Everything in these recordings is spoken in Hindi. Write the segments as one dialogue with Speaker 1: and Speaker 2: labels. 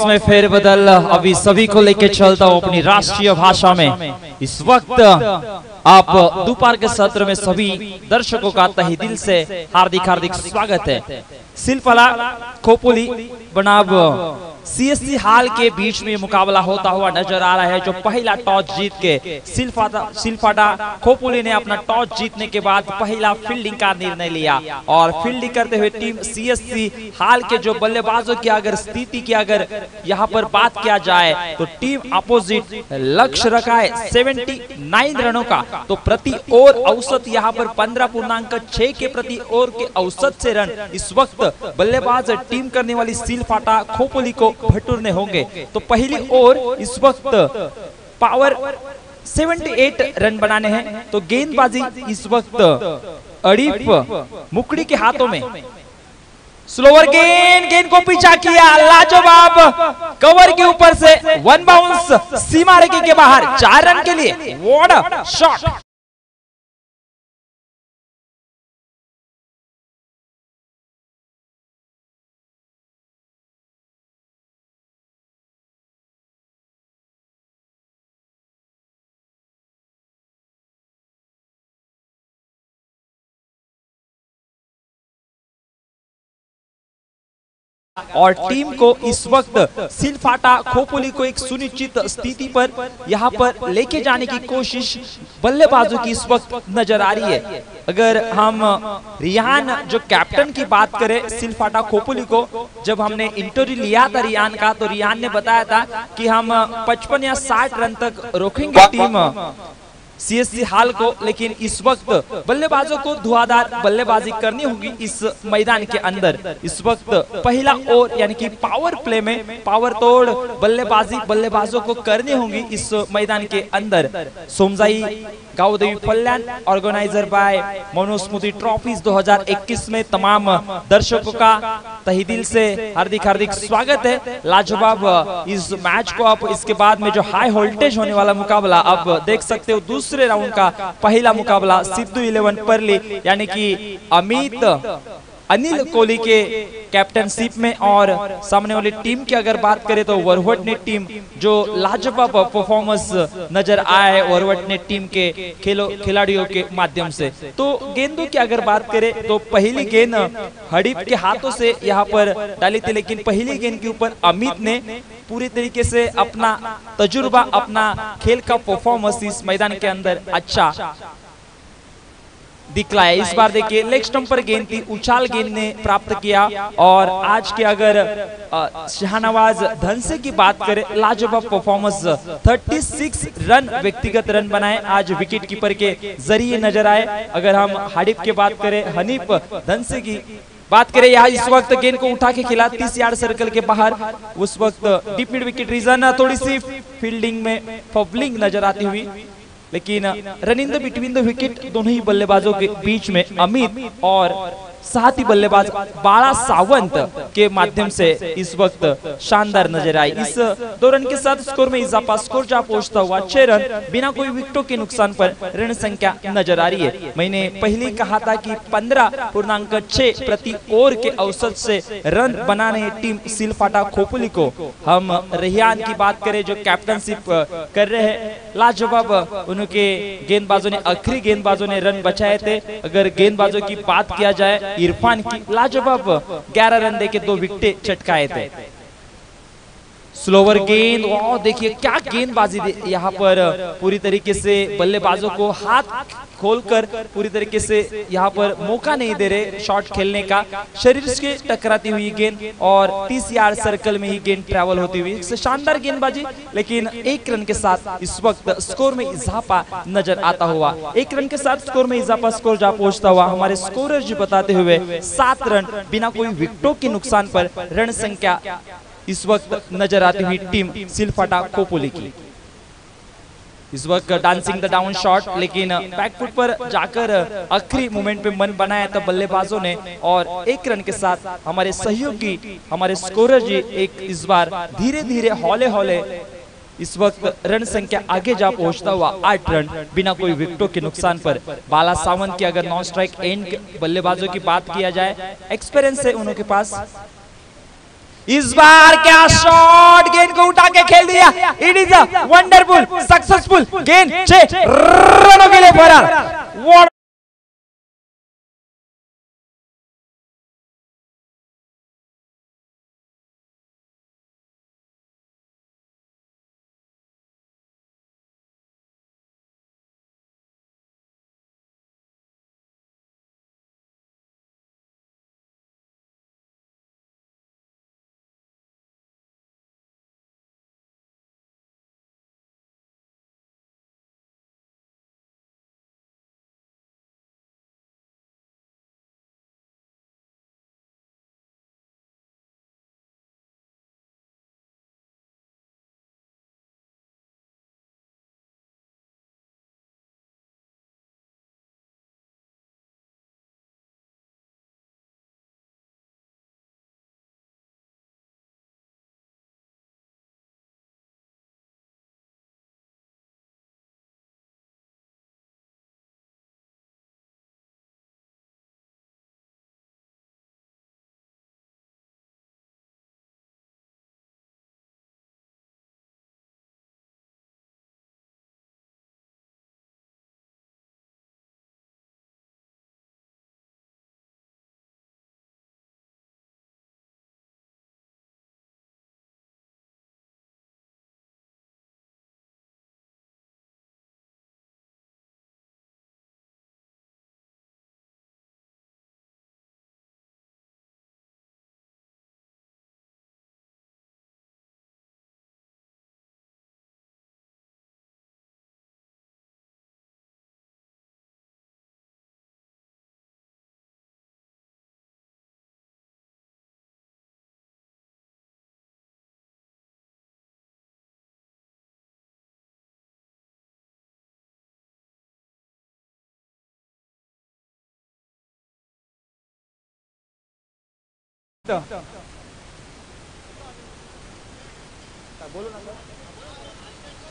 Speaker 1: में फेरबदल अभी सभी को लेके चलता हूँ अपनी राष्ट्रीय भाषा में। इस वक्त आप दोपहर के सत्र में सभी दर्शकों का तहे दिल से हार्दिक स्वागत है। सिलफला खोपोली बनाम सीएससी हाल के बीच में मुकाबला होता हुआ नजर आ रहा है। जो पहला टॉस जीत के सिलफाटा खोपोली ने अपना टॉस जीतने के बाद पहला फील्डिंग का निर्णय लिया और फील्डिंग करते हुए टीम सीएससी हाल के जो बल्लेबाजों की अगर स्थिति की अगर यहाँ पर बात किया जाए तो टीम अपोजिट लक्ष्य रखा है 79 रनों का। तो प्रति ओवर औसत यहाँ पर 15.6 के प्रति ओवर के औसत से रन इस वक्त बल्लेबाज टीम करने वाली सिलफाटा खोपोली को भटूरने होंगे। तो पहली ओवर इस वक्त पावर 78 रन बनाने हैं। तो गेंदबाजी इस वक्त अड़ीफ मुकड़ी के हाथों में। स्लोवर गेंद को पीछा किया, लाजवाब कवर के ऊपर से वन बाउंस सीमा रेखा के बाहर 4 रन के लिए। What a shot. और टीम को इस वक्त सिलफाटा खोपोली को एक सुनिश्चित स्थिति पर यहाँ पर लेके जाने की कोशिश बल्लेबाजों की इस वक्त नजर आ रही है। अगर हम रियान जो कैप्टन की बात करें सिलफाटा खोपोली को, जब हमने इंटरव्यू लिया था रियान का तो रियान ने बताया था कि हम 55 या 60 रन तक रोकेंगे टीम सीएससी हाल को। लेकिन इस वक्त बल्लेबाजों को धुआंधार बल्लेबाजी करनी होगी इस मैदान के अंदर। इस वक्त पहला ओवर यानी कि पावर प्ले में पावर तोड़ बल्लेबाजों को करनी होगी इस मैदान के अंदर। Somjai Gavdevi फल्यान organiser bye मनोस्मृति trophies 2021 में तमाम दर्शकों का तहे दिल से हार्दिक स्वागत है। लाजवाब इस मैच को आप इसके बाद में जो हाई वोल्टेज होने वाला मुकाबला आप देख सकते हो। दूसरे राउंड का पहला मुकाबला सिद्धू 11 परली यानी कि अनिल कोहली के कैप्टनशिप में और सामने वाली टीम की अगर बात करें तो वरवटने टीम जो लाजवाब परफॉर्मेंस नजर आया है वरवटने टीम के खिलाड़ियों के माध्यम से। तो गेंदों की अगर बात करें तो पहली गेंद हडीप के हाथों से यहाँ पर डाली थी, लेकिन पहली गेंद के ऊपर अमित ने पूरी तरीके से अपना तजुर्बा अपना खेल का परफॉर्मेंस इस मैदान के अंदर अच्छा दिखलाया। इस बार देखिए लेग स्टंप पर गेंद थी, उछाल गेंद ने प्राप्त किया। और आज के अगर शाहनवाज धनसे की बात करें लाजवाब परफॉर्मेंस 36 रन व्यक्तिगत रन बनाए आज विकेट कीपर के जरिए नजर आए। अगर हम हडीप की बात करें हनीफ धनसे की बात करें यहाँ इस वक्त गेंद को उठा के खिला 30 यार्ड सर्कल के बाहर। उस वक्त डीप मिड विकेट रीजन थोड़ी सी फील्डिंग में फबलिंग नजर आती हुई, लेकिन run in the between the wicket दोनों ही बल्लेबाजों के बीच में अमित और साथ ही बल्लेबाज बाला सावंत के माध्यम से इस वक्त शानदार नजर आई। इस 2 रन के साथ स्कोर में इजाफा, स्कोर जा पहुंचता हुआ 6 रन बिना कोई विकेटों के नुकसान पर रण संख्या नजर आ रही है। मैंने पहले कहा था कि 15.6 प्रति ओवर के औसत से रन बनाने टीम सिलफाटा खोपोली को। हम रेहान की बात करें जो कैप्टनशिप कर रहे हैं, लाजवाब उनके गेंदबाजों ने आखिरी गेंदबाजों ने रन बचाए थे। अगर गेंदबाजों की बात किया जाए इरफान की लाजवाब 11 रन देके 2 विकेट चटकाए थे। स्लोवर गेंद, वाह देखिए क्या गेंदबाजी यहाँ पर पूरी तरीके से बल्लेबाजों को हाथ खोलकर पूरी तरीके से यहाँ पर मौका नहीं दे रहे शॉट खेलने का। शरीर से टकराती हुई गेंद और 30 यार्ड सर्कल में ही गेंद ट्रैवल होती हुई शानदार गेंदबाजी। लेकिन 1 रन के साथ इस वक्त स्कोर में इजाफा नजर आता हुआ, 1 रन के साथ स्कोर में इजाफा, स्कोर जा पहुंचता हुआ हमारे स्कोरर जी बताते हुए 7 रन बिना कोई विकेटों के नुकसान पर रण संख्या इस वक्त नजर आती हुई टीम सिलफाटा खोपोली की। इस वक्त डांसिंग द डाउन शॉट, लेकिन बैकफुट पर जाकर आखिरी मोमेंट पे मन बनाया था बल्लेबाजों ने। और 1 रन के साथ हमारे सहयोगी हमारे स्कोरर जी एक इस बार धीरे धीरे हौले इस वक्त रन संख्या आगे जा पहुंचता हुआ 8 रन बिना कोई विकेटों के नुकसान पर। बाला सावंत की अगर नॉन स्ट्राइक एंड बल्लेबाजों की बात किया जाए, एक्सपीरियंस है उनके पास, इस बार क्या शॉट, गेंद को उठा के खेल दिया। It is a wonderful successful गेंद, 6 रनों के लिए फरार।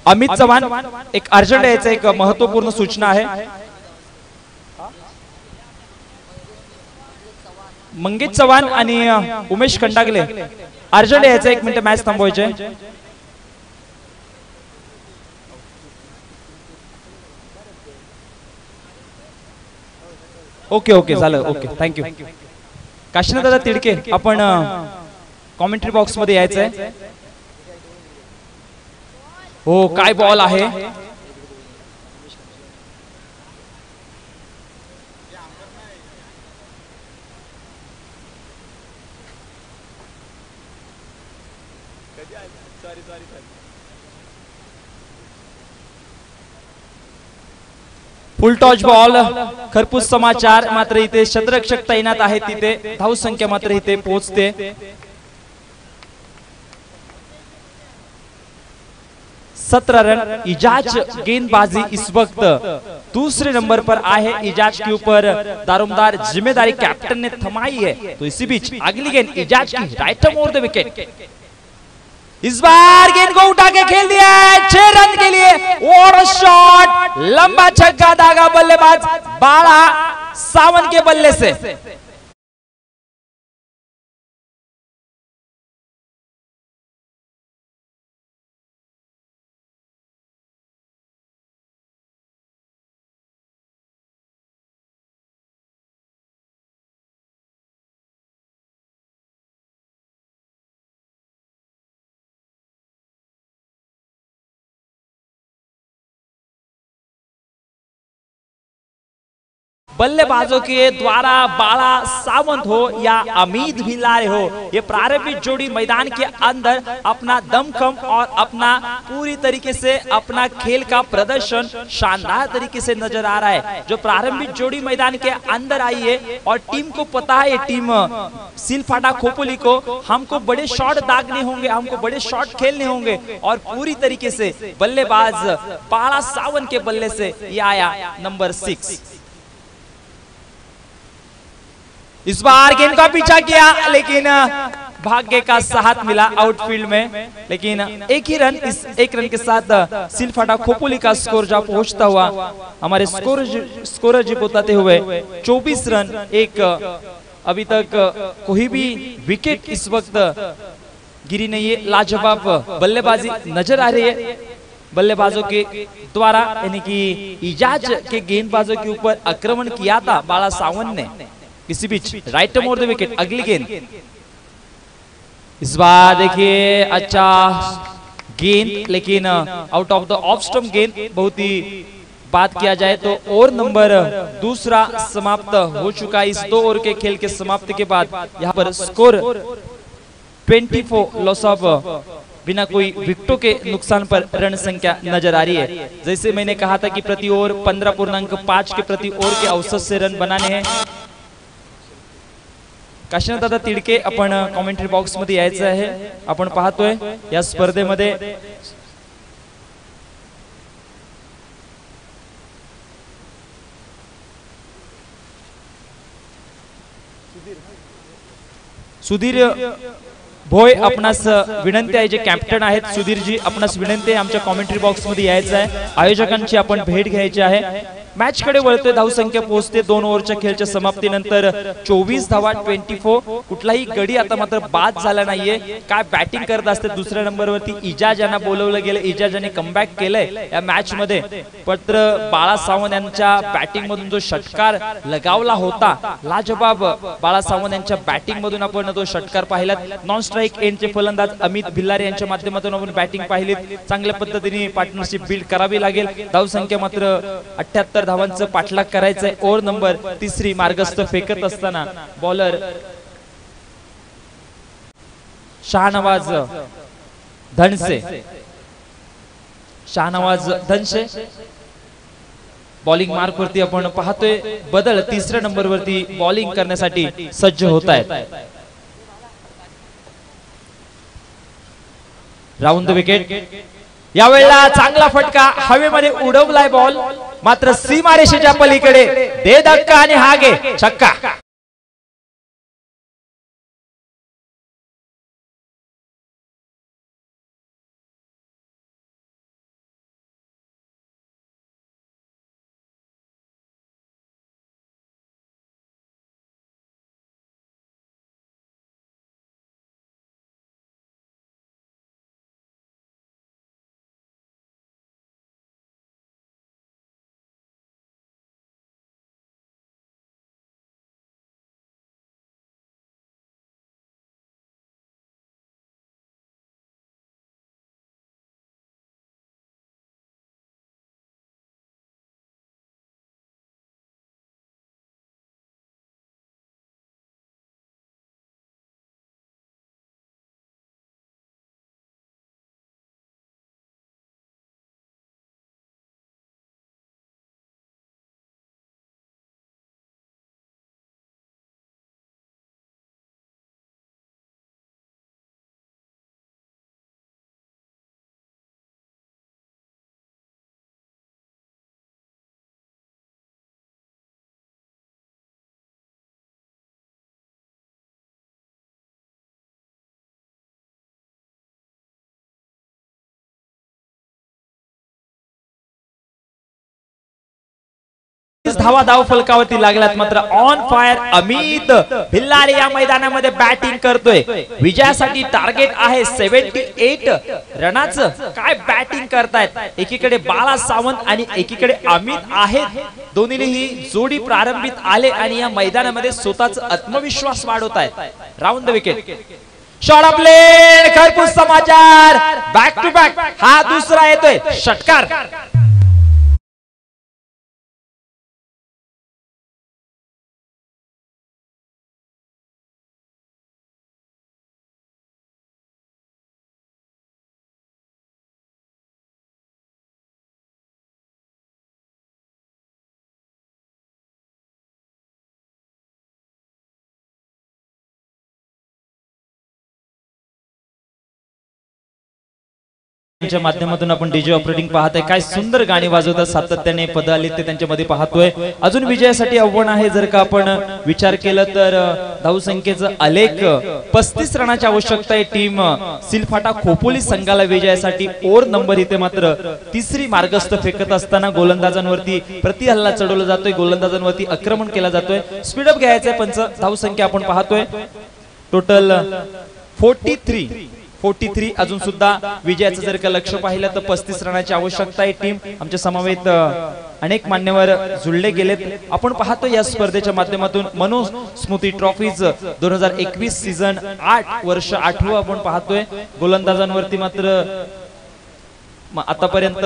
Speaker 1: अमित चव्हाण, एक अर्जंट यायचं एक महत्वपूर्ण सूचना आहे। मंगेश चव्हाण आणि उमेश खंडागले अर्जंट यायचं, 1 मिनिट मॅच थांबवायचे। ओके ओके झालं, ओके थँक्यू। काशीनाथ दादा तिडके, आपण कॉमेंट्री बॉक्स मध्ये यायचंय। हो काय बॉल आहे, फुल टॉच बॉल। खरपूस समाचार, मात्र इथे शतरक्षक तैनात आहेत, तिथे धाव संख्या मात्र इथे पोहोचते। 17 रन। इजाज गेंदबाजी इस वक्त दूसरे नंबर पर आहे। इजाज के ऊपर दारोमदार जिम्मेदारी कैप्टन ने थमाई है, तो इसी बीच अगली गेंद इजाज की, राइट ओवर द विकेट। इस बार गेंद को उठा के खेल दिया है 6 रन के लिए। और शॉट, लंबा छक्का दागा बल्लेबाज बाला सावन के बल्ले से। बल्लेबाजों के द्वारा बाला सावंत हो या अमित भिलारे हो, ये प्रारंभिक जोड़ी मैदान के अंदर अपना दमखम और अपना पूरी तरीके से अपना खेल का प्रदर्शन शानदार तरीके से नजर आ रहा है। जो प्रारंभिक जोड़ी मैदान के अंदर आई है और टीम को पता है, टीम सिलफाटा खोपोली को हमको बड़े शॉट दागने होंगे, हमको बड़े शॉट खेलने होंगे, और पूरी तरीके से बल्लेबाज बाला सावंत के बल्ले से ये आया नंबर 6। इस बार गेंद का पीछा किया, लेकिन भाग्य का साथ मिला आउटफील्ड में, लेकिन एक ही रन, इस एक रन के साथ सिलफाटा खोपोली का स्कोर जहां पहुंचता हुआ हमारे स्कोरर जी बताते हुए 24 रन। एक अभी तक कोई भी विकेट इस वक्त गिरी नहीं है, लाजवाब बल्लेबाजी नजर आ रही है बल्लेबाजों के द्वारा, यानी कि इजाज के गेंदबाजों के ऊपर आक्रमण किया था बाला सावंत ने। इसी बीच राइट मोर द विकेट, अगली गेंद इस बार देखिए अच्छा गेंद, लेकिन out of the off stump गेंद। बहुत ही बात किया जाए तो ओवर नंबर दूसरा समाप्त हो चुका है। इस 2 ओवर के खेल के समाप्ति के बाद यहाँ पर स्कोर 24 लॉस ऑफ, बिना कोई विकेटों के नुकसान पर रन संख्या नजर आ रही है। जैसे मैंने कहा था कि प्रति ओवर 15.5 के प्रति ओवर के औसत से रन बनाने हैं। काशीनाथ दादा तिडके आपण कॉमेंट्री बॉक्स मध्ये यायचं आहे। आपण पाहतोय या स्पर्धेमध्ये सुधीर भोय आपणास विनंती आहे, जे कॅप्टन आहेत सुधीरजी आपणास विनंती आहे आमच्या कॉमेंट्री बॉक्स मध्ये यायचं आहे। आयोजकांची आपण भेट घ्यायची आहे। मॅच कडे वळतोय, धाव संख्या पोहोचते 2 ओव्हरच्या खेळच्या समाप्तीनंतर 24 धावा 24। कुठलाही गडी आता मात्र बाद झाला नाहीये। काय बॅटिंग करत असते दुसऱ्या नंबरवरती इजाज यांना बोलवलं गेलं, इजाज यांनी कमबॅक केलंय या मॅच मध्ये। मात्र बाळा सावंत यांच्या बॅटिंग मधून जो षटकार लगावला होता, लाजवाब बाळा सावंत यांच्या बॅटिंग मधून आपण तो षटकार पाहिलात। नॉन स्ट्राइक एंडचे फलंदाज अमित भिल्लारे यांच्या माध्यमातून आपण बॅटिंग पाहिली। चांगल्या पद्धतीने पार्टनरशिप बिल्ड करावी लागेल। धाव संख्या मात्र 78 धावांचं पाठलाग करायचंय। ओव्हर नंबर 3 मार्गस्थ फेकत असताना बॉलर शाहनवाज धनसे बॉलिंग मार्क वरती आपण पाहतोय बदल, 3ऱ्या नंबर वरती बॉलिंग करण्यासाठी सज्ज होत आहेत। राऊंड द विकेट, यावेळेला चांगला फटका हवेमध्ये उडवलाय बॉल, मात्र सीमारेषेच्या पलीकडे दे धक्का आणि हा घे छक्का। धावा धाव फलकावरती लागलात, मात्र ऑन फायर अमित भिल्लारे या मैदानामध्ये बॅटिंग करतोय। विजयासाठी टार्गेट आहे 78 रनाचं। काय बॅटिंग करतायत, एकीकडे बाळा सावंत आणि एकीकडे अमित आहेत। दोन्हीही जोडी प्रारंभित आले आणि या मैदानामध्ये स्वतःचा आत्मविश्वास वाढवतायत। Round the wicket, shot of play, खरपूस समाचार, बॅक टू बॅक हा दुसरा येतोय षटकार। च्या माध्यमातून आपण डीजे ऑपरेटिंग पाहताय, काय सुंदर गाणी वाजवतात, सातत्याने पद आले ते त्यांच्यामध्ये पाहतोय। अजून विजयासाठी आव्हान आहे, जर का आपण विचार केला तर धावसंख्येचं आलेख 35 रनाची आवश्यकता आहे टीम सिलफाटा खोपोली संघाला विजयासाठी। ओव्हर नंबर इथे मात्र 3री मार्गस्थ फेकत असताना गोलंदाजांवरती प्रति हल्ला चढवला जातोय, गोलंदाजांवरती आक्रमण केला जातोय। स्पीड अप घ्यायचंय पंच, धावसंख्या आपण पाहतोय टोटल 43 43 अजून सुद्धा विजयाचं जर का लक्ष पाहिलं तर 35 रनाची आवश्यकता आहे. टीम आमच्या समवेत अनेक मान्यवर जुळले गेलेत. आपण पाहतो या स्पर्धेच्या माध्यमातून मनुस्मृती ट्रॉफीज 2021 सीझन 8 वर्ष 8 आपण पाहतोय. गोलंदाजांवरती मात्र आतापर्यंत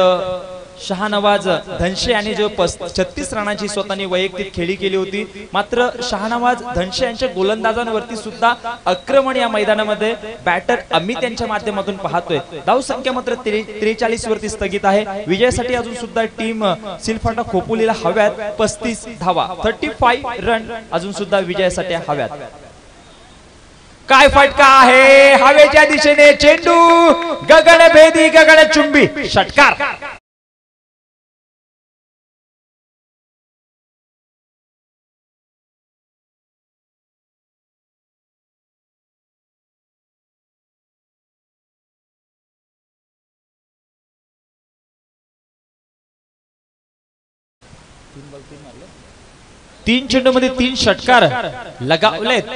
Speaker 1: शहानवाज धनशे यांनी जो 36 रनाची स्वतःनी वैयक्तिक खेळी केली होती, मात्र शहानवाज धनशे यांच्या गोलंदाजांवरती सुद्धा आक्रमण या मैदानामध्ये बॅटर अमित यांच्या माध्यमातून पाहतोय. धावसंख्या मात्र 43 वरती स्थगित आहे. विजयासाठी अजून सुद्धा टीम सिलफाटा खोपोलीला हव्यात 35 धावा, 35 रन अजून सुद्धा विजयासाठी हव्यात. काय फटका आहे, हवेच्या दिशेने चेंडू, गगनभेदी गगनचुंबी षटकार. तीन चेंडू मध्ये 3 षटकार लगावलेत.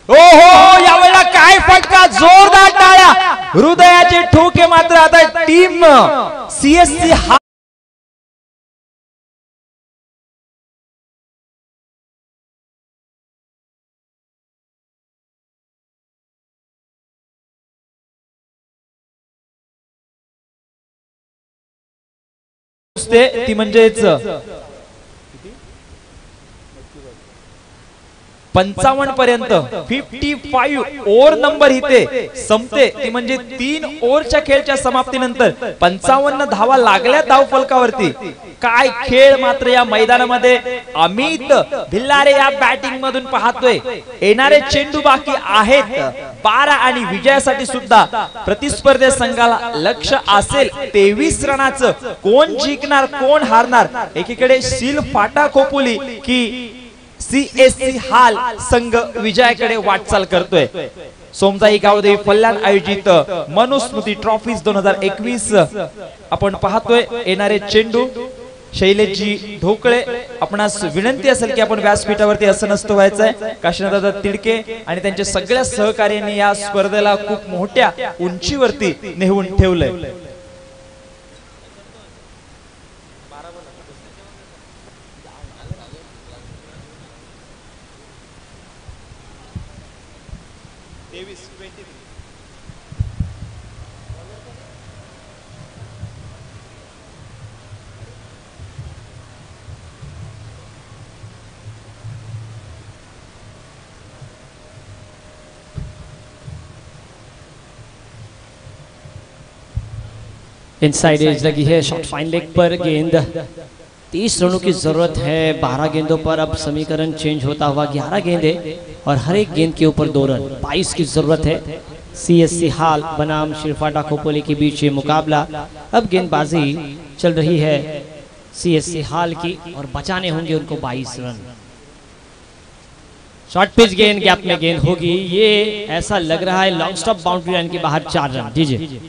Speaker 1: ओहो, यावेळेला काय फटका, जोरदार टाळ्या, हृदयाचे ठोके मात्र आता टीम सीएससी ती म्हणजेच 55 पर्यंत 55 ओव्हर नंबर इथे संपते. ती म्हणजे 3 ओव्हरच्या खेळच्या समाप्तीनंतर 55 धावा लागल्या धाव फलकावरती. काय खेळ मात्र या मैदानामध्ये अमित भिल्लारे या बॅटिंग मधून पाहतोय. येणारे चेंडू बाकी आहेत 12 आणि विजयासाठी सुद्धा प्रतिस्पर्धी संघाला लक्ष असेल 23 रनाचं. कोण जिंकणार कोण हारणार, एकीकडे सिलफाटा खोपोली की सीएससी हाल संघ विजयाकडे वाटचाल करतोय. सोमताई गावदेवी फल्याण आयोजित मनुस्मृती ट्रॉफीज 2021 आपण पाहतोय. येणारे चेंडू शैलेशजी ढोकळे, आपणास विनंती असेल की आपण व्यासपीठावरती असं नसतं व्हायचंय. काशीनाथदादा तिडके आणि त्यांच्या सगळ्या सहकार्यांनी या स्पर्धेला खूप मोठ्या उंचीवरती नेऊन ठेवलंय.
Speaker 2: इनसाइड एज लगी है, शॉट फाइन लेग पर गेंद. 30 रनों की जरूरत है 12 गेंदों पर. अब समीकरण चेंज होता हुआ 11 गेंदें और हर एक गेंद के ऊपर 2 रन. 22 की जरूरत है. सीएससी हाल बनाम सिलफाटा खोपोली के बीच ये मुकाबला. अब गेंदबाजी चल रही है सीएससी हाल की और बचाने होंगे उनको 22 रन. शॉर्ट पिच गेंद, गैप में गेंद होगी. ये ऐसा लग रहा है लॉन्ग स्टॉप बाउंड्री लाइन के बाहर 4 रन. दीजिए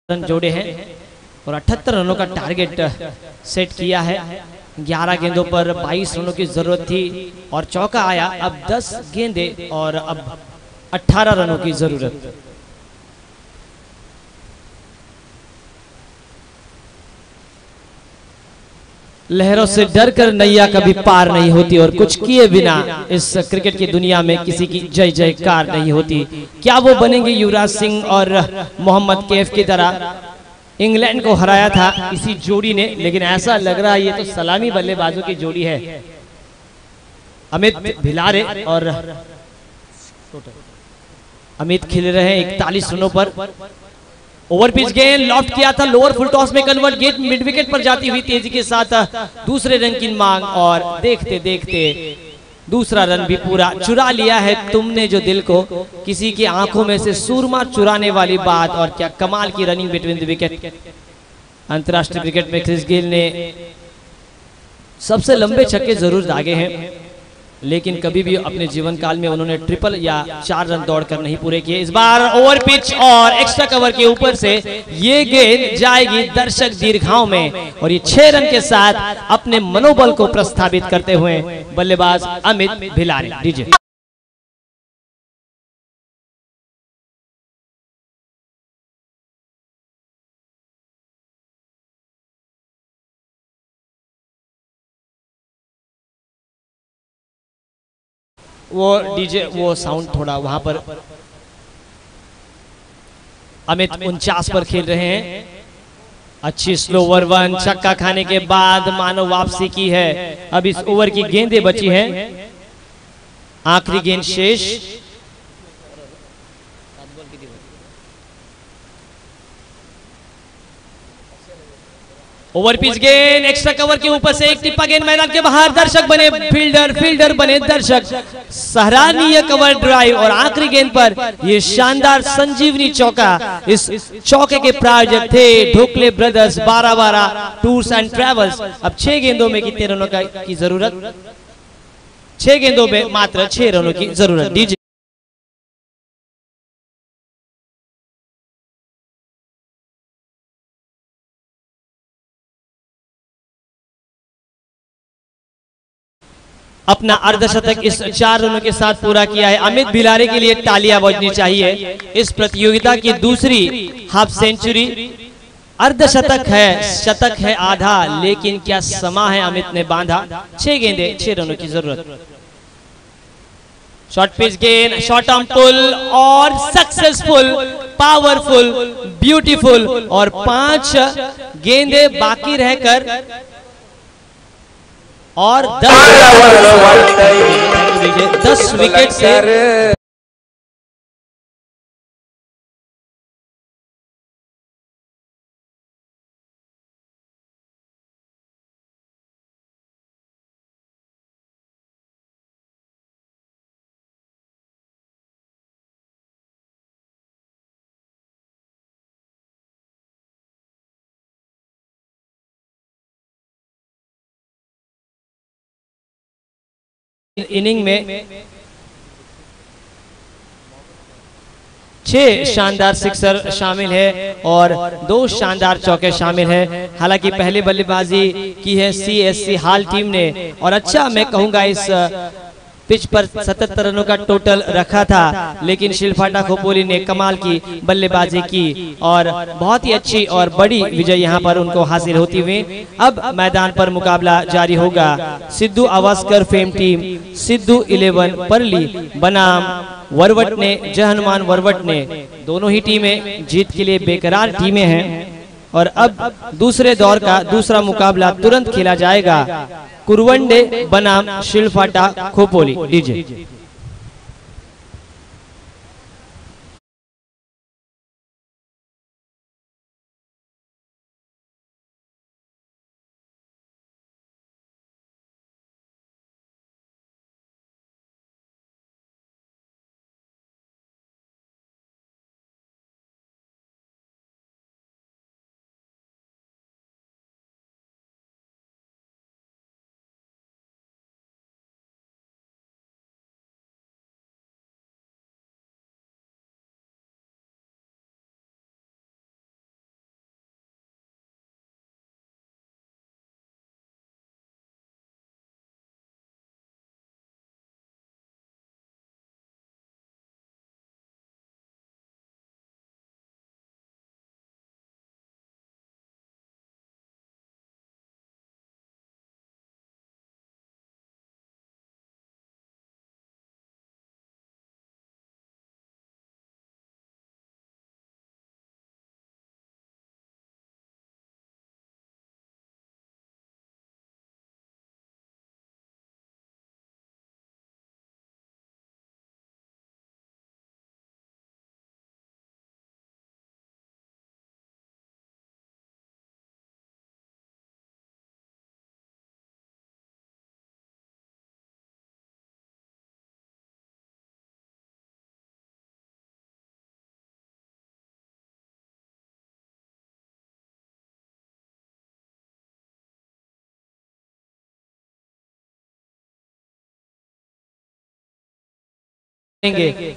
Speaker 2: रन जोड़े हैं और 78 रनों का टारगेट सेट किया है. 11 गेंदों पर 22 रनों की जरूरत थी और चौका आया. अब 10 गेंदें और अब 18 रनों की जरूरत. लहरों से डरकर नैया कभी पार नहीं होती और कुछ किए बिना इस क्रिकेट की दुनिया में किसी की जय जयकार नहीं होती. क्या वो बनेंगे युवराज सिंह और मोहम्मद कैफ की तरह? इंग्लैंड को हराया था इसी जोड़ी ने, लेकिन ऐसा लग रहा है ये तो सलामी बल्लेबाजों की जोड़ी है. अमित भिलारे और अमित खेल रहे हैं 41 रनों पर. ओवर पिच गेंद लॉफ्ट किया था, लोअर फुल टॉस में कन्वर्ट, गेट मिड विकेट पर जाती हुई तेजी के साथ दूसरे रन की मांग और देखते देखते दूसरा रन भी पूरा. चुरा लिया है तुमने जो दिल को, किसी की आंखों में से सूरमा चुराने वाली बात. और क्या कमाल की रनिंग बिटवीन द विकेट. अंतरराष्ट्रीय क्रिकेट में क्रिस गेल ने सबसे लंबे छक्के जरूर दागे हैं लेकिन कभी भी अपने जीवन काल में उन्होंने ट्रिपल या 4 रन दौड़कर नहीं पूरे किए। इस बार ओवर पिच और एक्स्ट्रा कवर के ऊपर से ये गेंद जाएगी दर्शक दीर्घाओं में और ये 6 रन के साथ अपने मनोबल को प्रस्थापित करते हुए बल्लेबाज अमित भिलारे। डीजे वो साउंड थोड़ा वहां पर। अमित 49 पर खेल रहे हैं। अच्छी स्लो ओवर 1 छक्का खाने के बाद मानो वापसी की है। अब इस ओवर की गेंदें बची हैं, आखिरी गेंद शेष। ओवर पिच गेंद एक्स्ट्रा कवर के ऊपर से एक टिप्पा गेंद मैदान के बाहर। दर्शक बने फील्डर, फील्डर बने दर्शक। सराहनीय कवर ड्राइव और आखिरी गेंद पर ये शानदार संजीवनी चौका। इस चौके के प्रायोजक थे ढोकले ब्रदर्स 12-12 टूर्स एंड ट्रेवल्स। अब 6 गेंदों में कितने रनों की जरूरत? 6 गेंदों में मात्र 6 रनों की जरूरत। डीजे अपना अर्धशतक इस 4 रनों के साथ पूरा किया है। अमित भिलारे के लिए तालियां बजनी चाहिए। इस प्रतियोगिता की दूसरी हाफ सेंचुरी। अर्धशतक है, शतक है आधा, लेकिन क्या समा है अमित ने बांधा। 6 गेंदे 6 रनों की जरूरत। शॉर्ट पिच गेंद, शॉर्ट आर्म पुल और सक्सेसफुल, पावरफुल, ब्यूटीफुल और 5 गेंदे बाकी रहकर और 10 विकेट से इनिंग में 6 शानदार सिक्सर शामिल है और 2 शानदार चौके शामिल है। हालांकि पहले बल्लेबाजी की है CSC हाल टीम ने और अच्छा मैं कहूंगा इस पिच पर 77 रनों का टोटल रखा था, लेकिन शिलफाटा खोपोली ने कमाल की बल्लेबाजी की और बहुत ही अच्छी और बड़ी विजय यहां पर उनको हासिल होती हुई। अब मैदान पर मुकाबला जारी होगा। सिद्धू अवास्कर फेम टीम, सिद्धू 11 परली बनाम वरवट ने, जय हनुमान वरवट ने। दोनों ही टीमें जीत के लिए बेकरार टीमें हैं और अब दूसरे दौर का दूसरा मुकाबला तुरंत खेला जाएगा। कुरवंडे बनाम शिलफाटा खोपोली। डीजे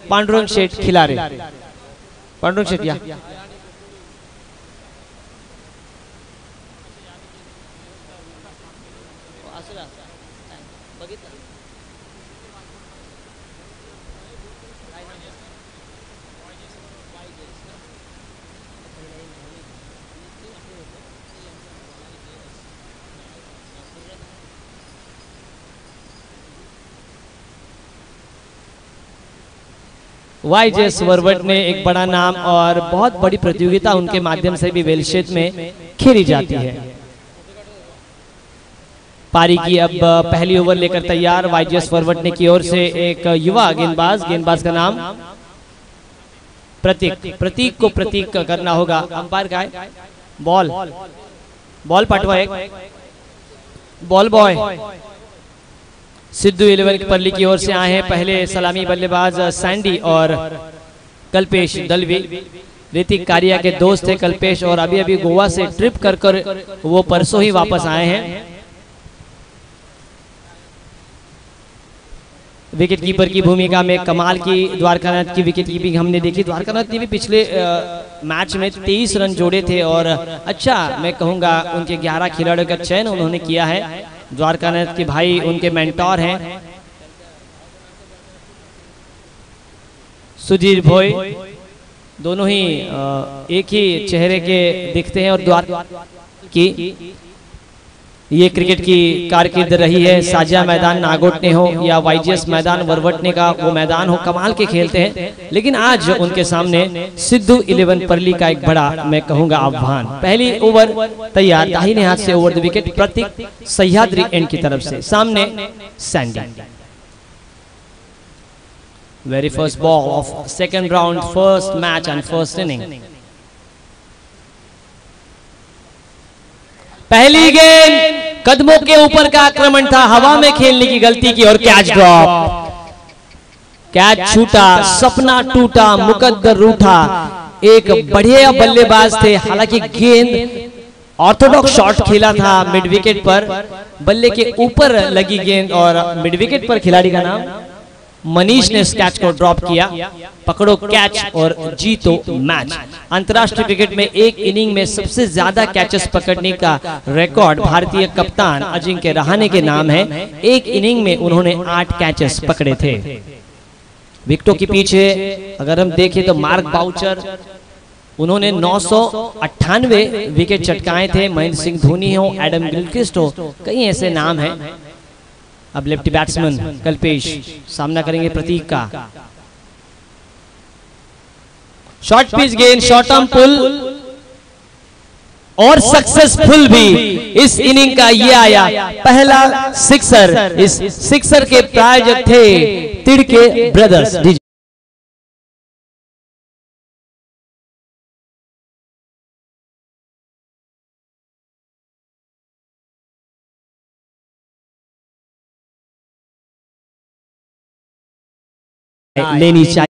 Speaker 2: पांडुरंग शेठ खिलारे। पांडुरंग शेठ या YJS वरवट ने एक बड़ा नाम और बहुत बड़ी प्रतियोगिता उनके माध्यम से भी वेल क्षेत्र में खेली जाती है। पारी की अब पहली ओवर लेकर तैयार YJS वरवट ने की ओर से एक युवा गेंदबाज का नाम प्रतीक को प्रतीक करना होगा। अंपायर का है बॉल पटवा एक बॉल बॉय। सिद्धू 11 परली की ओर से आए हैं पहले सलामी बल्लेबाज सैंडी और कल्पेश दलवी। ऋतिक कारिया के दोस्त थे कल्पेश और अभी गोवा से ट्रिप कर वो परसों ही वापस आए हैं। विकेट कीपर की भूमिका में कमाल की द्वारकानाथ की विकेट कीपिंग हमने देखी। द्वारकानाथ ने भी पिछले मैच में 23 रन जोड़े थे और अच्छा मैं कहूंगा उनके 11 खिलाड़ियों का चयन उन्होंने किया है। द्वारकानाथ के भाई उनके मेंटोर हैं सुधीर भोई। दोनों ही एक ही चेहरे के दिखते हैं और द्वारका की ये क्रिकेट की कारकिर्द रही है। साजिया मैदान नागोटने हो या YJS मैदान वरवटने का वो मैदान हो, कमाल के खेलते हैं। लेकिन आज उनके सामने सिद्धू 11 परली का एक बड़ा मैं कहूंगा आह्वान। पहली ओवर तैयार, दाहिने हाथ से over the wicket Prateek Sahyadri end की तरफ से। सामने Sandy. Very first ball of second round, first match and first inning. पहली गेंद कदमों के ऊपर का आक्रमण था, हवा में खेलने की गलती की और कैच ड्रॉप। कैच छूटा, सपना टूटा, मुकद्दर रूठा। एक बढ़िया बल्लेबाज थे, हालांकि गेंद ऑर्थोडॉक्स शॉट खेला था मिड विकेट पर, बल्ले के ऊपर लगी गेंद और मिड विकेट पर खिलाड़ी का नाम मनीष ने इस कैच को ड्रॉप किया। पकड़ो कैच और जीतो मैच। अंतर्राष्ट्रीय क्रिकेट में एक इनिंग में सबसे ज्यादा कैचेस पकड़ने का रिकॉर्ड भारतीय कप्तान अजिंक्य रहाणे के नाम है। एक इनिंग में उन्होंने 8 कैचेस पकड़े थे। विकेटों के पीछे अगर हम देखें तो मार्क बाउचर, उन्होंने 998 विकेट चटकाए थे। महेंद्र सिंह धोनी हो, एडम गिलक्रिस्ट हो, कई ऐसे नाम हैं। अब लेफ्टी बैट्समैन कल्पेश सामना करेंगे प्रतीक का। शॉर्ट पिच गेंद, शॉर्ट आर्म पुल और सक्सेसफुल भी। इस इनिंग का ये आया पहला सिक्सर। इस सिक्सर के प्रायोजक थे तिड़के ब्रदर्स। लेनी चाहिए।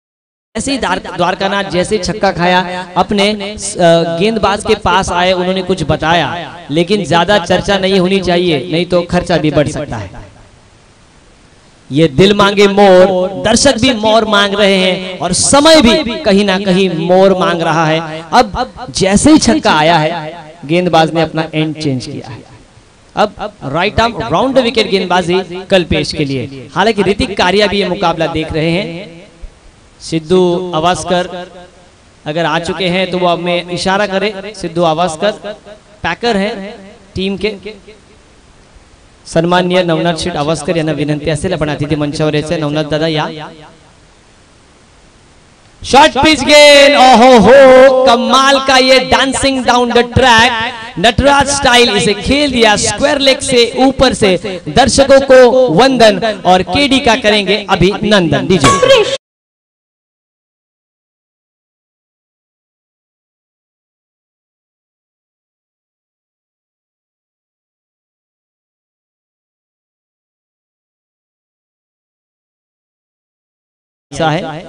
Speaker 2: ऐसे ही द्वारकानाथ जैसे छक्का खाया, अपने गेंदबाज के पास आए, उन्होंने कुछ बताया, लेकिन ज्यादा चर्चा नहीं होनी चाहिए, नहीं तो खर्चा भी बढ़ सकता है। ये दिल मांगे मोर, दर्शक भी मोर मांग रहे हैं और समय भी कहीं ना कहीं मोर मांग रहा है। अब जैसे ही छक्का आया है, गेंदबाज ने अपना एंड चेंज किया है। अब राइट आर्म राउंड विकेट गेंदबाजी कल्पेश के लिए। हालांकि ऋतिक कारिया भी ये मुकाबला देख रहे हैं। सिद्धू अवास्कर अगर आ चुके हैं तो वो अब में इशारा करे। सिद्धू अवास्कर पैकर हैं टीम के। सन्माननीय नवनाथ शेठ अवास्कर यांना विनंती असेल आपण अतिथी मंचावर यायचे। नवनाथ दादा या। शॉर्ट पिच गेंद, ओहो हो, कमाल का ये dancing down the track Nataraj style, इसे खेल दिया स्क्वायर लेग से ऊपर से। दर्शकों को वंदन और केडी का करेंगे अभिनंदन। दीजिए है।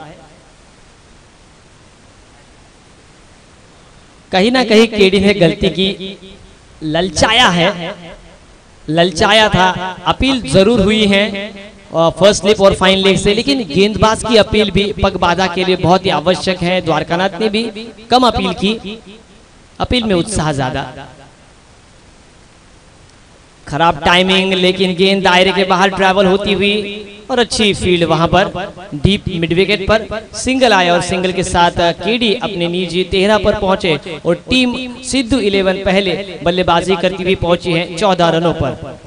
Speaker 2: कहीं ना कहीं केडी ने गलती की, ललचाया है, ललचाया था। अपील जरूर हुई है, फर्स्ट स्लिप और फाइन लेग से, लेकिन गेंदबाज की अपील भी पग बाधा के लिए बहुत ही आवश्यक है। द्वारकानाथ ने भी कम अपील की, अपील में उत्साह ज्यादा। खराब टाइमिंग, लेकिन गेंद दायरे के बाहर ट्रैवल होती हुई और अच्छी फील्ड वहां पर डीप मिड विकेट पर सिंगल आया और सिंगल के साथ केडी अपने निजी 13 पर पहुंचे और टीम सिद्धू 11 पहले बल्लेबाजी करती हुई पहुंची है 14 रनों पर।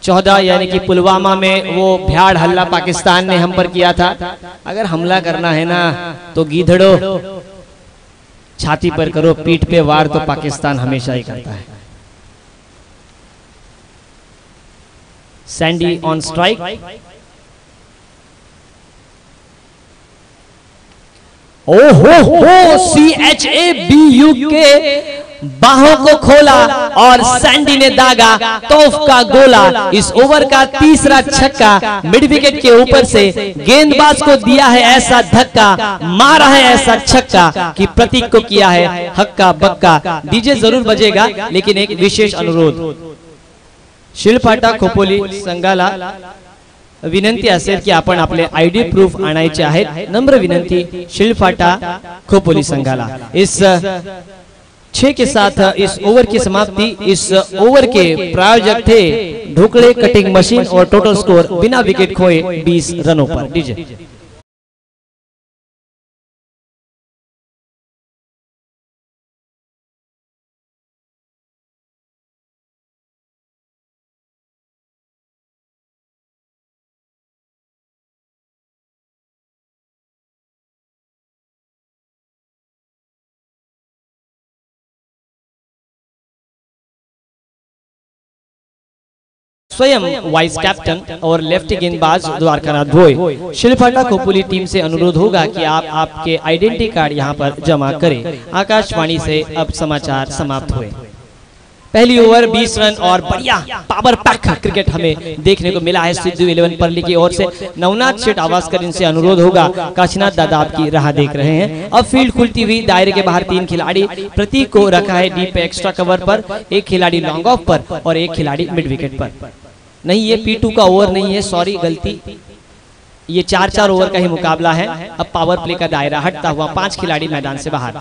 Speaker 2: 14 यानी कि पुलवामा में वो भ्याड़ हल्ला पाकिस्तान ने हम पर किया था। अगर हमला करना है ना तो गीधड़ो छाती पर करो, पीठ पे वार तो पाकिस्तान हमेशा ही करता है। सैंडी ऑन स्ट्राइक, ओहो CHABU के बाहों को खोला और सैंडी ने दागा तोफ का गोला। इस ओवर का तीसरा छक्का मिड विकेट के ऊपर से गेंदबाज को दिया है ऐसा धक्का, मारा है ऐसा छक्का कि प्रतीक को किया है हक्का बक्का। डीजे जरूर बजेगा, लेकिन एक विशेष अनुरोध, शिलफाटा खोपोली संघाला विनंती असेल की आपण आपले आयडी प्रूफ आणायचे आहेत। नम्र विनंती शिलफाटा खोपोली संघाला। इस 6 के साथ इस ओवर की समाप्ति। इस ओवर के प्रायोजक थे ढोकले कटिंग मशीन और टोटल स्कोर बिना विकेट खोए 20 रनों पर। डीजे स्वयं वाइस कैप्टन और लेफ्ट गेंदबाज द्वारकानाथ भोई। शिलफाटा खोपोली टीम से अनुरोध होगा कि आप आपके आइडेंटिटी कार्ड यहां पर जमा करें। आकाशवाणी से अब समाचार समाप्त हुए। पहली ओवर 20 रन और बढ़िया पावर पैक क्रिकेट हमें देखने को मिला है सिद्धू 11 परली की ओर से। नवनाथ शेठ आवासकर, इनसे अनुरोध होगा, काशीनाथ दादा आपकी राह देख रहे हैं। अब फील्ड खुलती हुई, दायरे के बाहर 3 खिलाड़ी, प्रतीक को रखा है डीप एक्स्ट्रा कवर पर, एक खिलाड़ी लॉन्ग ऑफ पर और एक खिलाड़ी मिड विकेट पर। नहीं, ये P2 का ओवर नहीं है, सॉरी गलती, ये 4-4 ओवर का ही मुकाबला है। अब पावर प्ले का दायरा हटता हुआ 5 खिलाड़ी मैदान से बाहर।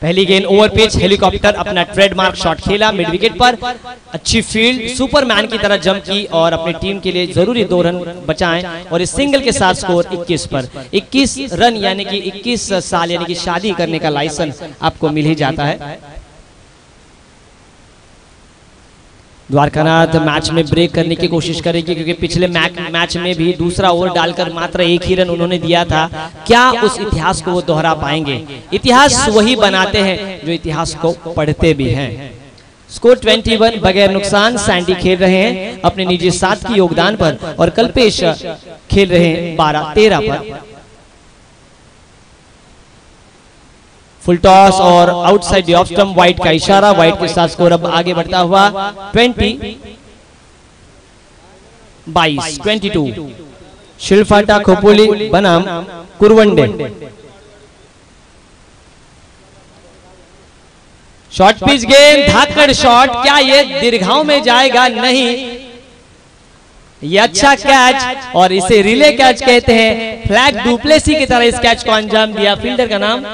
Speaker 2: पहली गेंद ओवर पिच, हेलीकॉप्टर अपना ट्रेडमार्क शॉट खेला मिड विकेट पर, अच्छी फील्ड, सुपरमैन की तरह जंप की और अपनी टीम के लिए जरूरी 2 रन बचाएं और इस सिंगल के साथ स्कोर 21 पर। 21 रन यानी कि 21 साल यानी कि शादी करने का लाइसेंस आपको मिल ही जाता है। द्वारकानाथ मैच में ब्रेक करने की कोशिश करेगी, क्योंकि पिछले मैच में भी दूसरा ओवर डालकर मात्र 1 ही रन उन्होंने दिया था। क्या उस इतिहास को वो दोहरा पाएंगे? इतिहास वही बनाते हैं जो इतिहास को पढ़ते भी हैं। स्कोर 21 बगैर नुकसान। सैंडी खेल रहे हैं अपने निजी 7 की योगदान पर और कल्पेश खेल रहे हैं 12-13 पर। फुल टॉस और आउटसाइड ऑफ स्टंप, वाइड का इशारा, वाइड के साथ स्कोर अब आगे बढ़ता हुआ 22 शिलफाटा खोपोली बनाम कुरवंडे। शॉर्ट पिच गेंद, धाकड़ शॉट, क्या ये दीर्घाओं में जाएगा? नहीं, ये अच्छा कैच और इसे रिले कैच कहते हैं। फ्लैग डुप्लेसी की तरह इस कैच को अंजाम दिया। फील्डर का नाम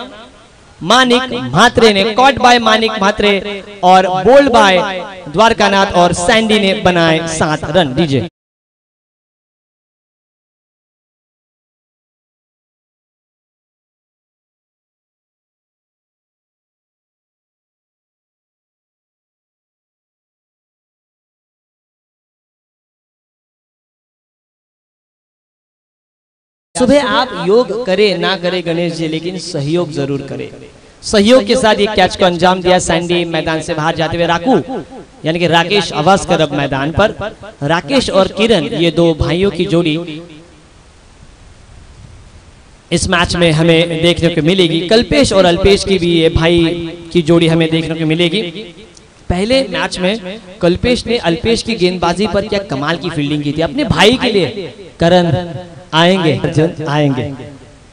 Speaker 2: मानिक म्हात्रे ने, कॉट बाय मानिक म्हात्रे और बोल्ड बाय द्वारकानाथ और सैंडी ने बनाए 7 रन। डीजे सुबह आप योग करें ना करें गणेश जी, लेकिन सहयोग जरूर करें। सहयोग के साथ ये कैच को अंजाम दिया। सैंडी मैदान से बाहर जाते हुए राकू यानी कि राकेश अवास्कर अब मैदान पर। राकेश और किरण, ये 2 भाइयों की जोड़ी इस मैच में हमें देखने को मिलेगी। कल्पेश और अल्पेश की भी ये भाई की जोड़ी हमें देखने को मिलेगी। पहले मैच में कल्पेश ने अल्पेश की गेंदबाजी पर क्या कमाल की फील्डिंग की थी अपने भाई के लिए। करण आएंगे, अर्जुन आएंगे।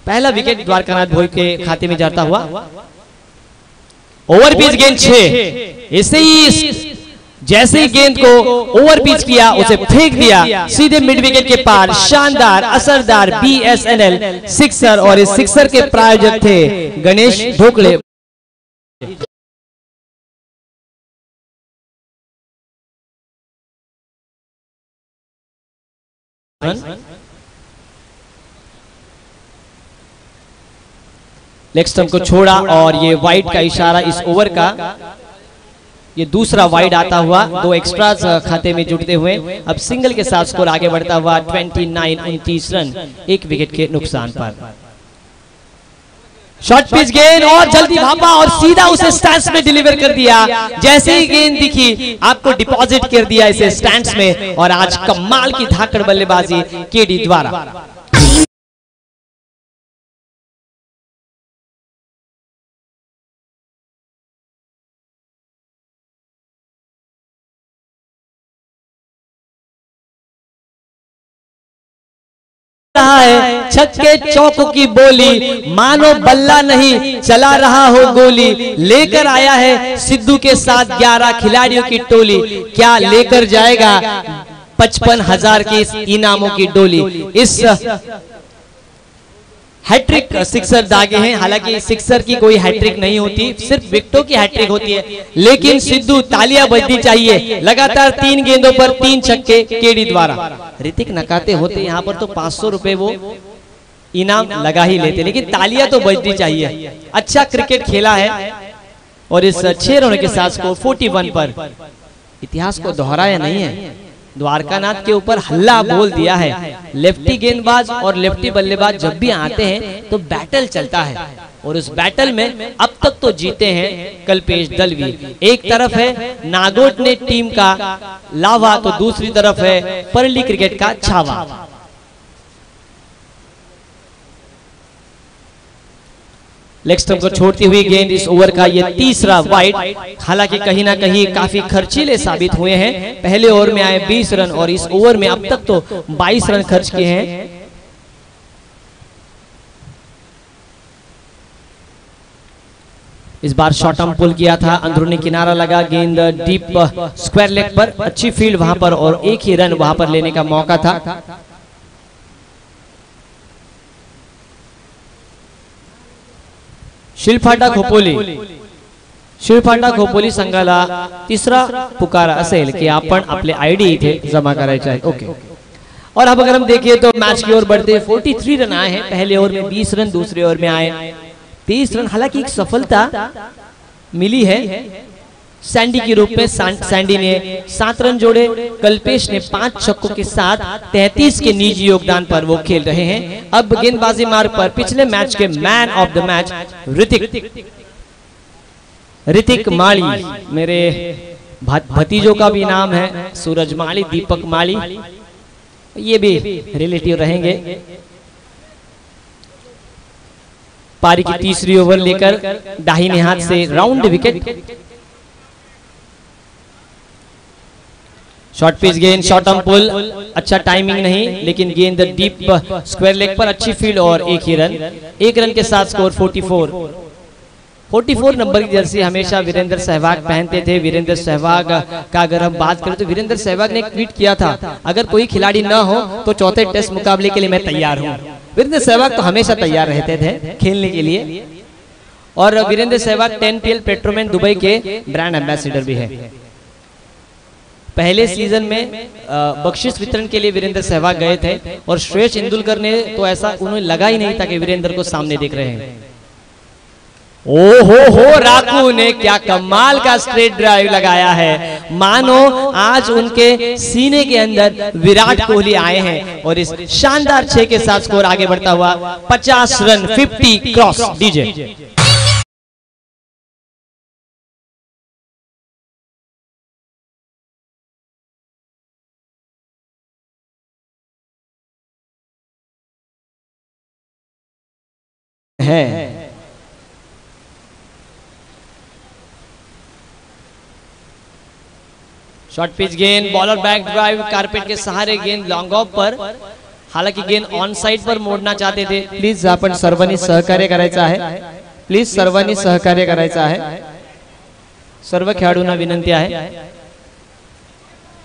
Speaker 2: पहला विकेट द्वारकानाथ भोई के खाते में जाता हुआ। ओवर पिच गेंद 6, इसे ही जैसे ही गेंद को ओवर पिच किया उसे फेंक दिया सीधे मिड विकेट के पार। शानदार असरदार BSNL सिक्सर, और इस सिक्सर के प्रायोजक थे गणेश ढोकले। लेग स्टंप को छोड़ा और ये वाइड का इशारा इस ओवर का। ये दूसरा वाइड आता हुआ, 2 एक्स्ट्रास खाते में जुड़ते हुए अब सिंगल के साथ स्कोर आगे बढ़ता हुआ 29-29 रन 1 विकेट के नुकसान पर। शॉर्ट पिच गेंद और जल्दी भापा और सीधा उसे स्टैंड्स में डिलीवर कर दिया। जैसे ही गेंद दिखी आपको डिपॉजिट कर दिया इसे स्टैंड्स में, और आज कमाल की धाकड़ बल्लेबाजी केडी द्वारा। है छक्के चौकों की बोली, मानो बल्ला नहीं चला रहा हो गोली। लेकर आया है सिद्धू के साथ 11 खिलाड़ियों की टोली, क्या लेकर जाएगा 55,000 की इस इनामों की डोली। इस हैट्रिक सिक्सर दागे हैं, हालांकि सिक्सर की कोई हैट्रिक नहीं होती, सिर्फ विकेटों की हैट्रिक होती है। लेकिन सिद्धू तालियां बजनी चाहिए, लगातार 3 गेंदों पर 3 छक्के केडी द्वारा। ऋतिक नकाते होते यहाँ पर तो 500 रुपए वो इनाम लगा ही लेते, लेकिन तालियां तो बजनी चाहिए। अच्छा क्रिकेट खेला है और इस 6 रनों के साथ स्कोर 41 पर इतिहास को दोहराया नहीं है। द्वारकानाथ के ऊपर हल्ला बोल दिया है। लेफ्टी गेंदबाज और लेफ्टी बल्लेबाज जब भी आते हैं तो बैटल चलता है, और उस बैटल में अब तक तो जीते हैं कल्पेश दलवी। एक तरफ है नागोट ने टीम का लावा, तो दूसरी तरफ है परली क्रिकेट का छावा। लेग स्टंप को छोड़ती हुई गेंद इस ओवर का ये तीसरा वाइड। हालांकि कहीं ना कहीं काफी खर्चीले साबित हुए हैं। पहले ओवर में आए 20 रन और इस ओवर में अब तक तो 22 रन खर्च किए हैं। इस बार शॉर्ट आर्म पुल किया था, अंदरूनी किनारा लगा, गेंद डीप स्क्वायर लेग पर, अच्छी फील्ड वहां पर और एक ही रन वहां पर लेने का मौका था। शिलफाटा खोपोली संघाला तिसरा पुकारा असेल की आपण आपले आयडी इथे जमा करायचे आहे। ओके, और अब अगर हम देखें तो मैच की ओर बढ़ते 43 रन आए हैं। पहले ओवर में 20 रन, दूसरे ओवर में आए 23 रन। हालांकि एक सफलता मिली है सैंडी के रूप में। सैंडी ने 7 रन जोड़े, कल्पेश ने 5 छक्कों के साथ 33 के निजी योगदान पर वो खेल रहे हैं। अब गेंदबाजी मार्ग पर पिछले मैच के man of the match Hrithik Mali, मेरे भतीजों का भी नाम है सूरज माली, दीपक माली, ये भी रिलेटिव रहेंगे। पारी की तीसरी ओवर लेकर दाहिने हाथ से राउंड विकेट। शॉर्ट पिच गेंद, शॉर्ट आर्म पुल, अच्छा टाइमिंग नहीं, लेकिन गेंद डीप स्क्वायर लेग पर, अच्छी फील्ड और एक ही रन। 1 रन के साथ स्कोर 44 नंबर की जर्सी हमेशा वीरेंद्र सहवाग पहनते थे। वीरेंद्र सहवाग का अगर हम बात करें तो वीरेंद्र सहवाग ने एक ट्वीट किया था, अगर कोई खिलाड़ी ना हो तो चौथे टेस्ट मुकाबले के लिए मैं तैयार हूं। वीरेंद्र सहवाग तो हमेशा तैयार रहते थे खेलने के लिए, और वीरेंद्र सहवाग 10PL पेट्रोमैन दुबई के ब्रांड एम्बेसडर भी है। पहले सीजन में बख्शिश वितरण के लिए वीरेंद्र सहवाग गए थे, और श्रेयस इंदुलकर ने तो ऐसा उन्हें लगा ही नहीं था कि वीरेंद्र को सामने देख रहे हैं। हो राकू ने क्या कमाल का स्ट्रेट ड्राइव लगाया है, मानो आज उनके सीने के अंदर विराट कोहली आए हैं। और इस शानदार 6 के साथ स्कोर आगे बढ़ता हुआ 50 रन 50 क्रॉस डीजे। है शॉर्ट पिच गेंद, बॉलर बैक ड्राइव, कारपेट के सहारे गेंद लॉन्ग ऑफ पर। हालांकि गेंद ऑन साइड पर मोडना चाहते थे। प्लीज आपण सर्वांनी सहकार्य करायचं आहे, प्लीज सर्वांनी सहकार्य करायचं आहे, सर्व खेळाडूंना विनंती आहे।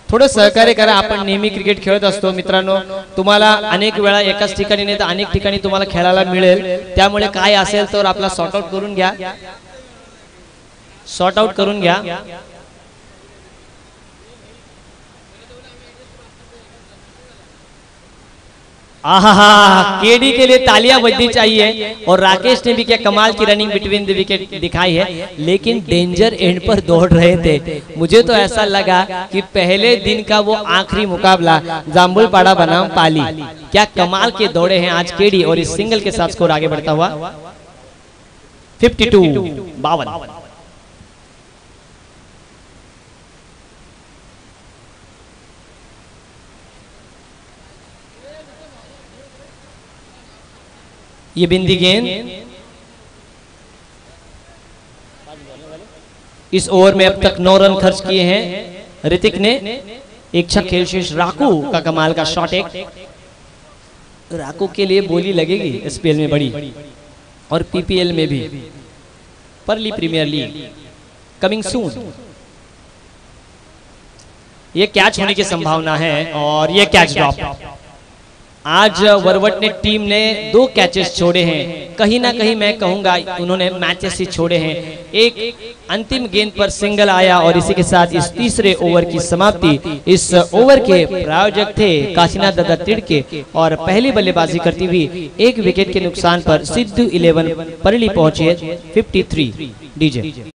Speaker 2: थोडं सहकार्य करा. आपण नेहमी क्रिकेट खेळत असतो मित्रांनो. तुम्हाला अनेक वेळा एकाच ठिकाणी नाही तर अनेक ठिकाणी तुम्हाला खेळायला मिळेल. त्यामुळे काय असेल तर आपला सॉर्ट आउट करून घ्या. सॉर्ट आउट करून घ्या. आहा, केडी के लिए तालियां बजनी चाहिए. और राकेश ने भी क्या कमाल की रनिंग बिटवीन द विकेट दिखाई है, लेकिन डेंजर एंड पर दौड़ रहे थे. मुझे तो ऐसा लगा कि पहले दिन का वो आखिरी मुकाबला जाम्बुलपाड़ा बनाम पाली, क्या कमाल के दौड़े हैं आज केडी. और इस सिंगल के साथ स्कोर आगे बढ़ता हुआ 52-52. ये बिंदी गेंद इस ओवर में अब तक 9 रन खर्च किए हैं ऋतिक ने. एक छक्का खेल शेष. राकू का कमाल का शॉट. एक राकू के लिए बोली लगेगी एसपीएल में बड़ी और पीपीएल में भी. परली प्रीमियर लीग कमिंग सून. ये कैच होने की संभावना है और ये कैच ड्रॉप. आज वरवट ने टीम ने 2 कैचेस छोड़े हैं. कहीं ना कहीं मैं कहूंगा उन्होंने मैचेस ही छोड़े हैं. एक अंतिम गेंद पर सिंगल आया और इसी के साथ इस तीसरे ओवर की समाप्ति. इस ओवर के प्रायोजक थे काशीनाथ दादा तिड़के और पहली बल्लेबाजी करती हुई 1 विकेट के नुकसान पर सिद्धू 11 परली पहुंचे 53. डीजे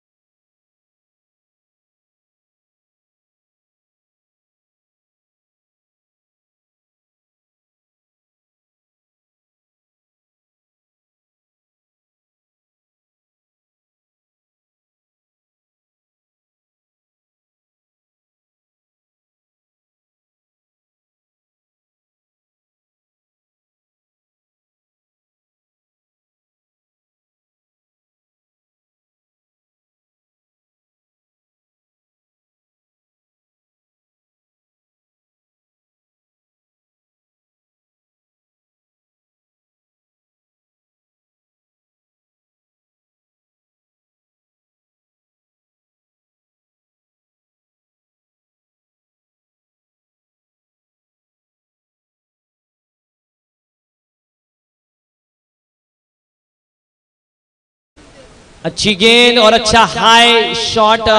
Speaker 2: अच्छी गेंद और अच्छा हाई शॉट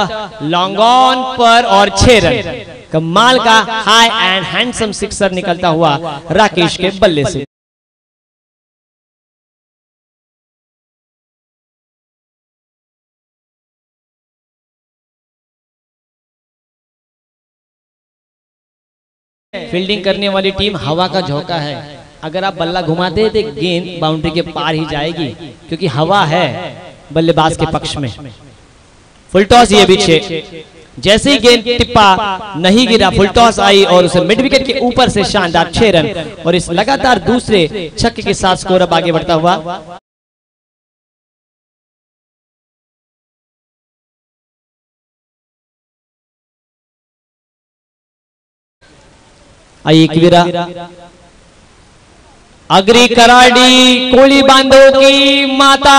Speaker 2: लॉन्ग ऑन पर और 6 रन. कमाल का हाई एंड हैंडसम सिक्सर निकलता हुआ राकेश के बल्ले से. फील्डिंग करने वाली टीम हवा का झोंका है. अगर आप बल्ला घुमाते तो गेंद बाउंड्री के पार ही जाएगी क्योंकि हवा है बल्लेबाज के पक्ष में. फुल टॉस ये भी 6. जैसे ही गेंद टिप्पा नहीं गिरा फुल टॉस आई और उसे मिड विकेट के ऊपर से शानदार 6 रन और इस लगातार दूसरे छक्के के साथ स्कोर अब आगे बढ़ता हुआ. आइए अग्री कराड़ी कोली बांधो की माता.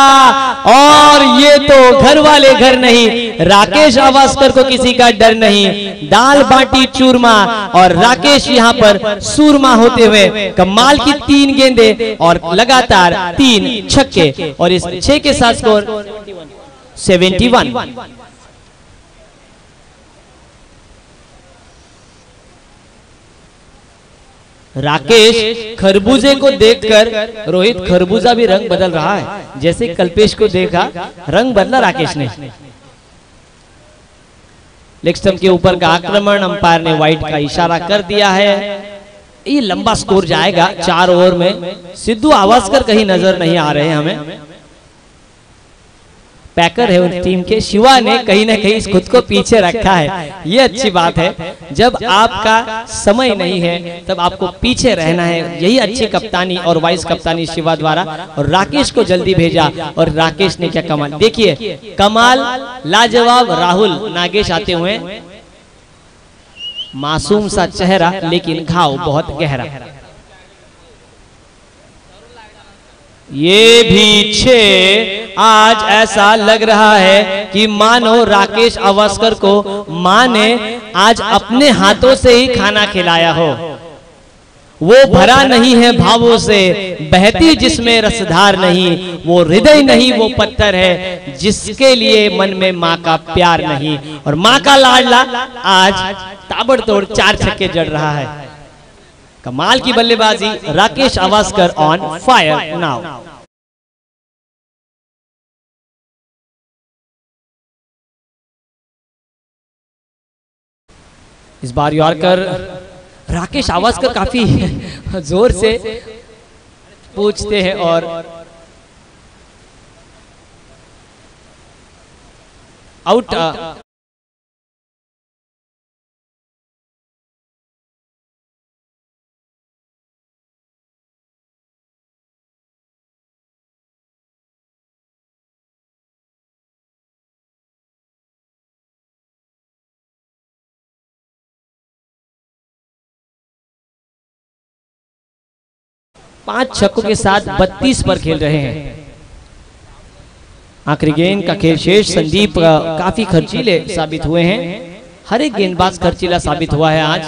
Speaker 2: और ये तो घर वाले घर नहीं, राकेश आवास्कर को किसी का डर नहीं. दाल बाटी चूरमा और राकेश यहाँ पर सूरमा होते हुए कमाल की 3 गेंदें और लगातार 3 छक्के और इस 6 के साथ स्कोर 71. राकेश खरबूजे को देखकर रोहित खरबूजा भी रंग बदल रहा है. जैसे कल्पेश को देखा रंग बदला राकेश ने. लेग स्टंप के ऊपर का आक्रमण अंपायर ने वाइड का इशारा कर दिया है. ये लंबा स्कोर जाएगा 4 ओवर में. सिद्धू आवास्कर कहीं नजर नहीं आ रहे हैं हमें. पैकर है उस टीम के. शिवा ने कहीं ना कहीं खुद को पीछे रखा है. ये अच्छी बात है. जब आपका समय नहीं है तब आपको पीछे रहना है. यही अच्छी कप्तानी और वाइस कप्तानी शिवा द्वारा. और राकेश को जल्दी भेजा और राकेश ने क्या कमाल. देखिए कमाल लाजवाब. राहुल नागेश आते हुए मासूम सा चेहरा लेकिन घाव बहुत गहरा. ये भी 6। आज ऐसा लग रहा है कि मानो राकेश अवास्कर को मां ने आज अपने हाथों से ही खाना खिलाया हो। वो भरा नहीं है भावों से, बहती जिसमें रसधार नहीं, वो हृदय नहीं वो पत्थर है जिसके लिए मन में माँ का प्यार नहीं। और माँ का लाडला आज ताबड़तोड़ 4 छक्के जड़ रहा है। कमाल की बल्लेबाजी, राकेश अवास्कर ऑन फायर नाउ। इस बार यॉर्कर राकेश अवास्कर काफी जोर से पूछते हैं और आउट। पांच छक्कों के साथ 32 पर खेल रहे हैं। आखिरी गेंद का खेल शेष। संदीप काफी खर्चीले साबित हुए हैं, हर एक गेंदबाज खर्चीला साबित हुआ है आज।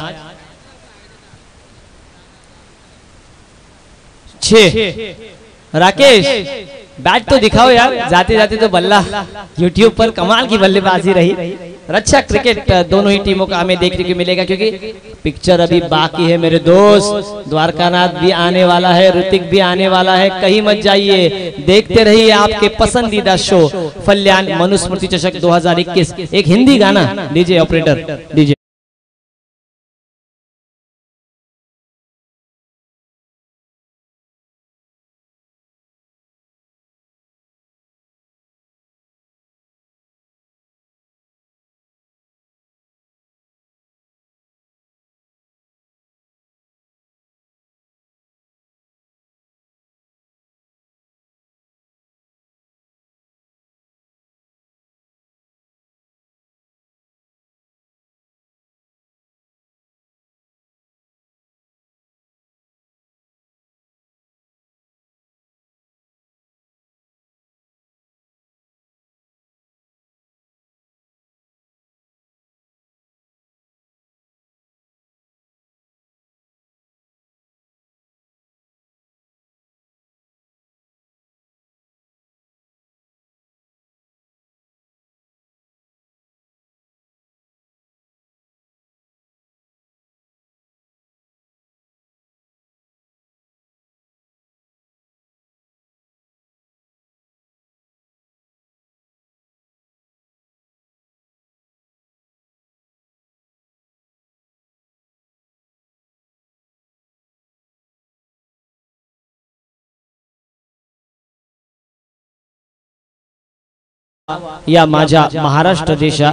Speaker 2: 6। राकेश बैट तो दिखाओ यार, जाते जाते तो बल्ला। यूट्यूब पर कमाल की बल्लेबाजी रही। अच्छा क्रिकेट दोनों ही टीमों का हमें देखने को मिलेगा, क्योंकि पिक्चर अभी बाकी है मेरे दोस्त। द्वारकानाथ भी आने वाला है, ऋतिक भी आने वाला है, कहीं मत जाइए, देखते रहिए आपके पसंदीदा शो फल्यान मनुस्मृति चषक 2021। एक हिंदी गाना डीजे ऑपरेटर डीजे। या माझ्या महाराष्ट्र देशा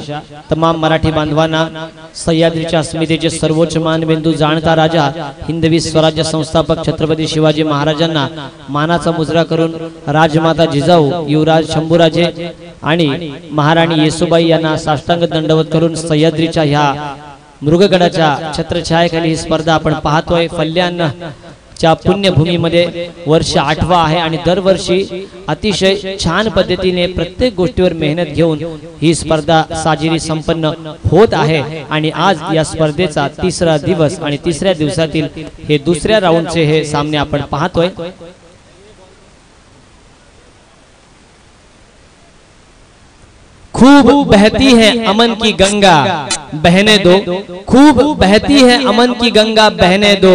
Speaker 2: तमाम मराठी बांधवांना सह्याद्रीच्या अस्मितेचे सर्वोच्च मानबिंदू जाणता राजा हिंदवी स्वराज्य संस्थापक छत्रपती शिवाजी महाराजांना मानाचा मुजरा करून राजमाता जिजाऊ युवराज शंभूराजे आणि महाराणी येसुबाई यांना साष्टांग दंडवत करून सह्याद्रीच्या ह्या मृगगडाच्या छत्रछायेखाली ही स्पर्धा आपण पाहतोय। फल्यान च्या पुण्यभूमीमध्ये वर्ष 8वा आहे आणि दरवर्षी अतिशय छान पद्धतीने प्रत्येक गोष्टीवर मेहनत घेऊन ही स्पर्धा साजिरी संपन्न होत आहे। आणि आज या स्पर्धेचा 3रा दिवस आणि 3ऱ्या दिवसातील हे दुसऱ्या राऊंडचे हे सामने आपण पाहतोय। खूब बहती है अमन की गंगा बहने दो, खूब बहती है अमन की गंगा बहने दो,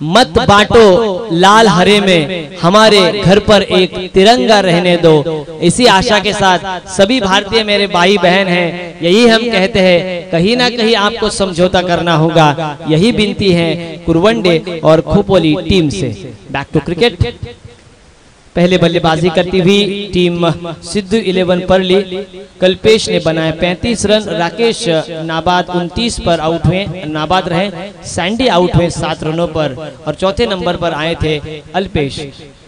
Speaker 2: मत बांटो लाल हरे में, हमारे घर पर एक तिरंगा रहने दो। इसी आशा के साथ सभी भारतीय मेरे भाई बहन हैं, यही हम कहते हैं, कहीं ना कहीं आपको समझौता करना होगा, यही विनती है कुरवंडे और खोपोली टीम से। Back to cricket. पहले बल्लेबाजी करती हुई टीम सिद्धू 11 परली, कल्पेश ने बनाए 35 रन, राकेश नाबाद 29 पर आउट हुए, नाबाद रहे, सैंडी आउट हुए 7 रनों पर और चौथे नंबर पर आए थे अल्पेश।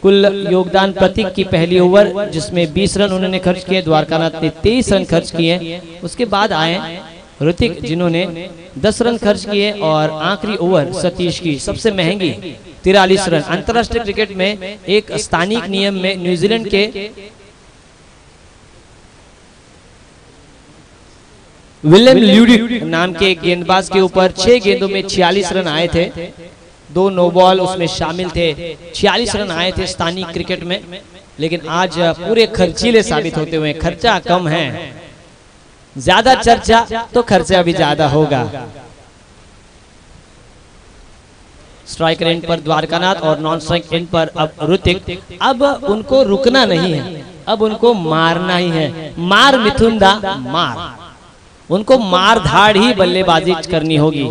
Speaker 2: कुल योगदान प्रतीक की पहली ओवर जिसमें 20 रन उन्होंने खर्च किए, द्वारकानाथ ने 23 रन खर्च किए, उसके बाद आए ऋतिक जिन्होंने 10 रन खर्च किए और आखिरी ओवर सतीश की सबसे महंगी 43 रन। अंतरराष्ट्रीय क्रिकेट में एक स्थानिक नियम में न्यूजीलैंड के विलियम ल्यूडिक नाम के एक गेंदबाज के ऊपर 6 गेंदों में 46 रन आए थे। 2 नो बॉल उसमें शामिल थे। 46 रन आए थे स्थानीय क्रिकेट में, लेकिन आज पूरे खर्चीले साबित होते हुए। खर्चा कम है, ज्यादा चर्चा तो खर्चा भी ज्यादा होगा। स्ट्राइकर एंड पर द्वारकानाथ और नॉन स्ट्राइक एंड पर अब ऋतिक। अब उनको रुकना नहीं है, अब उनको मारना ही है। मार मिथुन दा मार, उनको मार धाड़ ही बल्लेबाजी करनी होगी।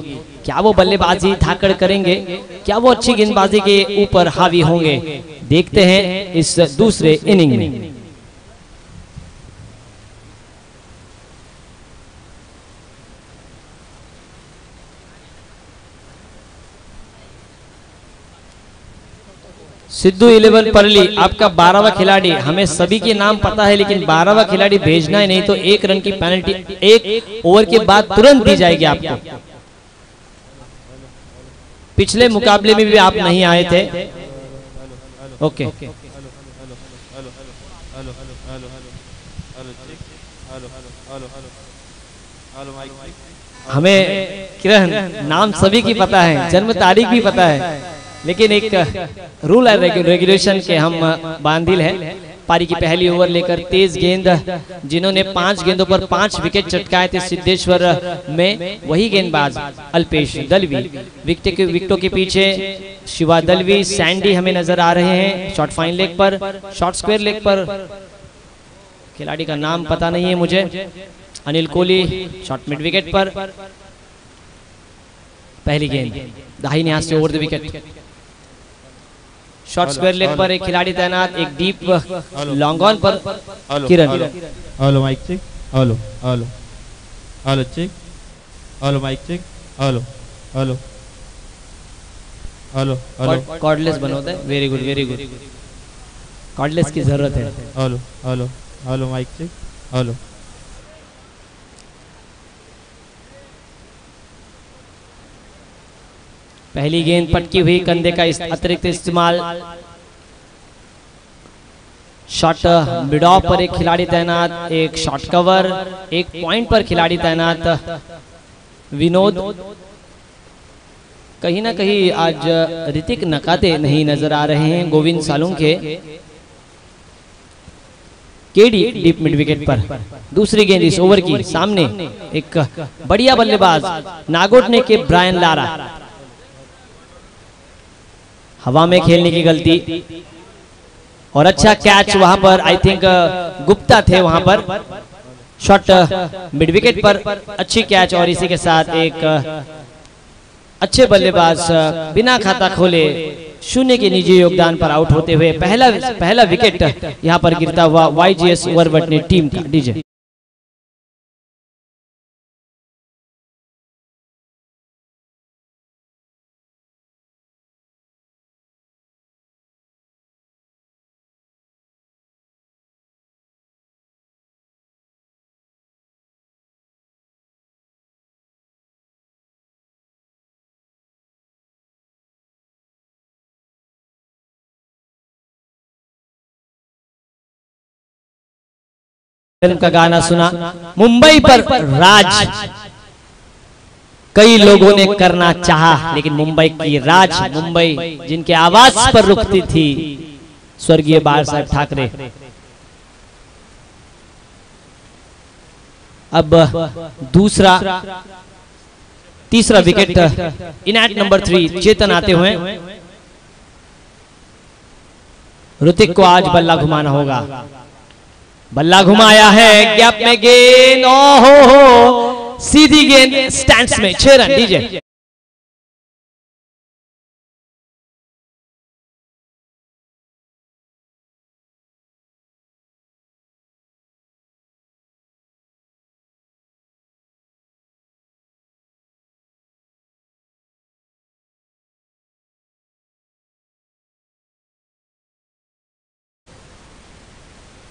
Speaker 2: क्या वो बल्लेबाजी धाकड़ करेंगे, क्या वो अच्छी गेंदबाजी के ऊपर हावी होंगे, देखते हैं इस दूसरे इनिंग में। सिद्धू 11 परली आपका 12वां खिलाड़ी। हमें सभी के नाम पता है, लेकिन 12वां खिलाड़ी भेजना ही नहीं तो 1 रन की पेनल्टी 1 ओवर के बाद तुरंत दी जाएगी आपको। पिछले मुकाबले में भी आप नहीं आए थे। ओके, हमें किरण नाम सभी की पता है, जन्म तारीख भी पता है, लेकिन एक रूल है रेगुलेशन के हम बांधिल है। पारी की पहली ओवर लेकर तेज गेंद, जिन्होंने 5 गेंदों पर 5 विकेट चटकाए थे सिद्धेश्वर में, वही गेंदबाज अल्पेश दलवी। विकेटों के पीछे शिवा दलवी, सैंडी हमें नजर आ रहे हैं शॉर्ट फाइन लेग पर। शॉर्ट स्क्वायर लेग पर खिलाड़ी का नाम पता नहीं है मुझे। Anil Kohli short mid wicket पर। पहली गेंद दाहिने हाथ से over the wicket. Short square leg पर एक खिलाड़ी तैनात, एक डीप लॉन्ग ऑन पर Kiran.
Speaker 3: Hello mic check, hello hello hello check, hello mic check, hello hello hello hello.
Speaker 2: Cordless बनोता है, very good very good, cordless की जरूरत है।
Speaker 3: Hello hello hello mic check, hello.
Speaker 2: पहली गेंद पटकी हुई, कंधे का अतिरिक्त इस्तेमाल। शॉट मिड ऑफ पर एक खिलाड़ी तैनात, एक शॉट कवर, एक पॉइंट पर खिलाड़ी तैनात विनोद। कहीं ना कहीं आज ऋतिक नकाते नहीं नजर आ रहे हैं Govind Salunkhe. KD deep mid wicket पर। दूसरी गेंद इस ओवर की सामने एक बढ़िया बल्लेबाज नागोटने के ब्रायन लारा। हवा में खेलने की गलती और अच्छा कैच वहां पर, आई थिंक गुप्ता थे वहां पर। शॉट मिड विकेट पर अच्छी कैच, और इसी के साथ एक अच्छे बल्लेबाज बिना खाता खोले 0 के निजी योगदान पर आउट होते हुए पहला विकेट यहां पर गिरता हुआ YGS ओवरवटनी टीम का। डीजे फिल्म का गाना सुना। मुंबई पर राज कई लोगों ने करना चाहा, लेकिन मुंबई की राज, मुंबई जिनके आवाज पर रुकती थी स्वर्गीय बाला साहेब ठाकरे, अब तीसरा विकेट इन एट नंबर 3 चेतन आते हुए। ऋतिक को आज बल्ला घुमाना होगा। बल्ला घुमाया है, गैप में गेंद, ओहो सीधी गेंद स्टैंड्स में, 6 रन। डीजे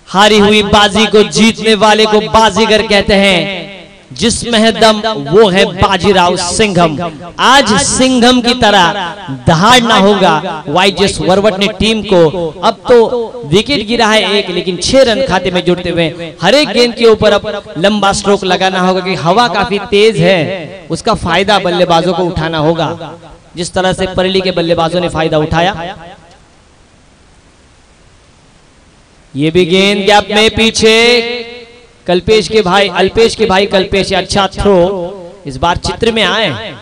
Speaker 2: हारी हुई बाजी को जीतने वाले को बाजीगर कहते हैं। जिसमें है दम वो है बाजीराव सिंघम। आज सिंघम की तरह दहाड़ना होगा वाईजेस वरवट ने टीम को। अब तो विकेट गिरा है एक, लेकिन 6 रन खाते में जुड़ते हुए हर एक गेंद के ऊपर अब लंबा स्ट्रोक लगाना होगा कि हवा काफी तेज है, उसका फायदा बल्लेबाजों को उठाना होगा, जिस तरह से परली के बल्लेबाजों ने फायदा उठाया। ये भी गेंद गैप में पीछे कल्पेश के भाई, अल्पेश के भाई कल्पेश, अच्छा थ्रो इस बार चित्र में आए,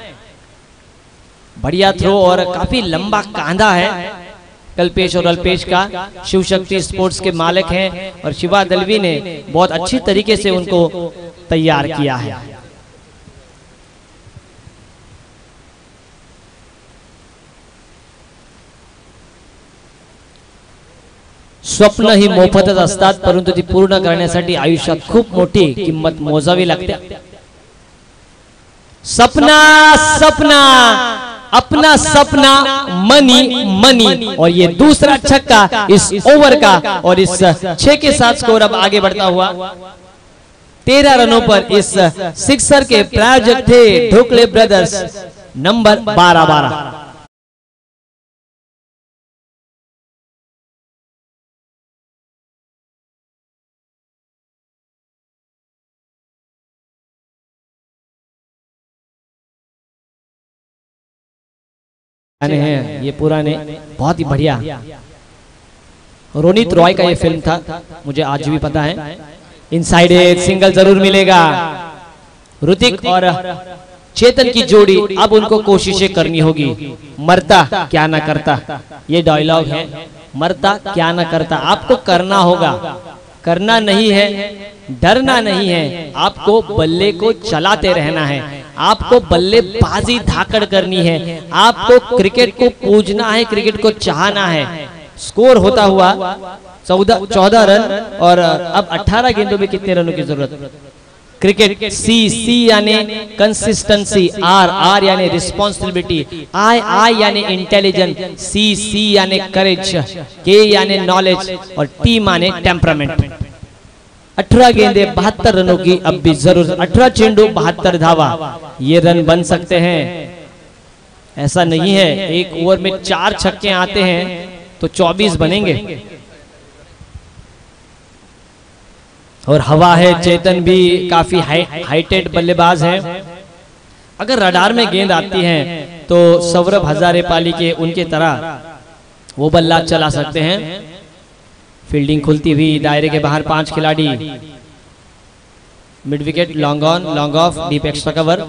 Speaker 2: बढ़िया थ्रो और काफी लंबा कांधा है कल्पेश और अल्पेश का। शिव शक्ति स्पोर्ट्स के मालिक हैं और शिवा दलवी ने बहुत अच्छी तरीके से उनको तैयार किया है। स्वप्न ही मोफतच असतात, परंतु ती पूर्ण करण्यासाठी आयुष्यात खूप मोठी किंमत मोजावी लागते। सपना सपना अपना सपना मनी मनी, और ये दूसरा छक्का इस ओवर का, और इस 6 के साथ स्कोर अब आगे बढ़ता हुआ 13 रनों पर। इस सिक्सर के प्रायोजक थे ढोकले ब्रदर्स, नंबर 12-12। हैं ये पुराने, बहुत ही बढ़िया रोनित रॉय का ये फिल्म था, मुझे आज भी पता है। इनसाइड एज सिंगल जरूर मिलेगा। ऋतिक और चेतन की जोड़ी, अब उनको कोशिशें करनी होगी। मरता क्या ना करता, ये डायलॉग है, मरता क्या ना करता। आपको करना होगा, करना नहीं है, डरना नहीं है, आपको बल्ले को चलाते रहना है, आपको बल्लेबाजी धाकड़ करनी है, आपको क्रिकेट को पूजना है, क्रिकेट को चाहना है। स्कोर होता हुआ 14 रन, और अब 18 गेंदों में कितने रनों की जरूरत। क्रिकेट सी यानी कंसिस्टेंसी, आर यानी रिस्पॉन्सिबिलिटी, आई यानी इंटेलिजेंस, सी यानी करेज, के यानी नॉलेज, और टी माने टेम्परामेंट। 18 गेंदे 72 रनों की अब भी जरूर, 18 चेंडू 72 धावा, ये रन बन सकते हैं। ऐसा नहीं है एक ओवर में 4 छक्के आते हैं तो 24 बनेंगे। और हवा है, चेतन भी काफी हाइटेड बल्लेबाज है। अगर रडार में गेंद आती है तो सौरभ हजारेपाली के उनके तरह वो बल्ला चला सकते हैं। फील्डिंग खुलती हुई, दायरे के बाहर 5 खिलाड़ी, mid wicket, long on, long off, deep extra cover.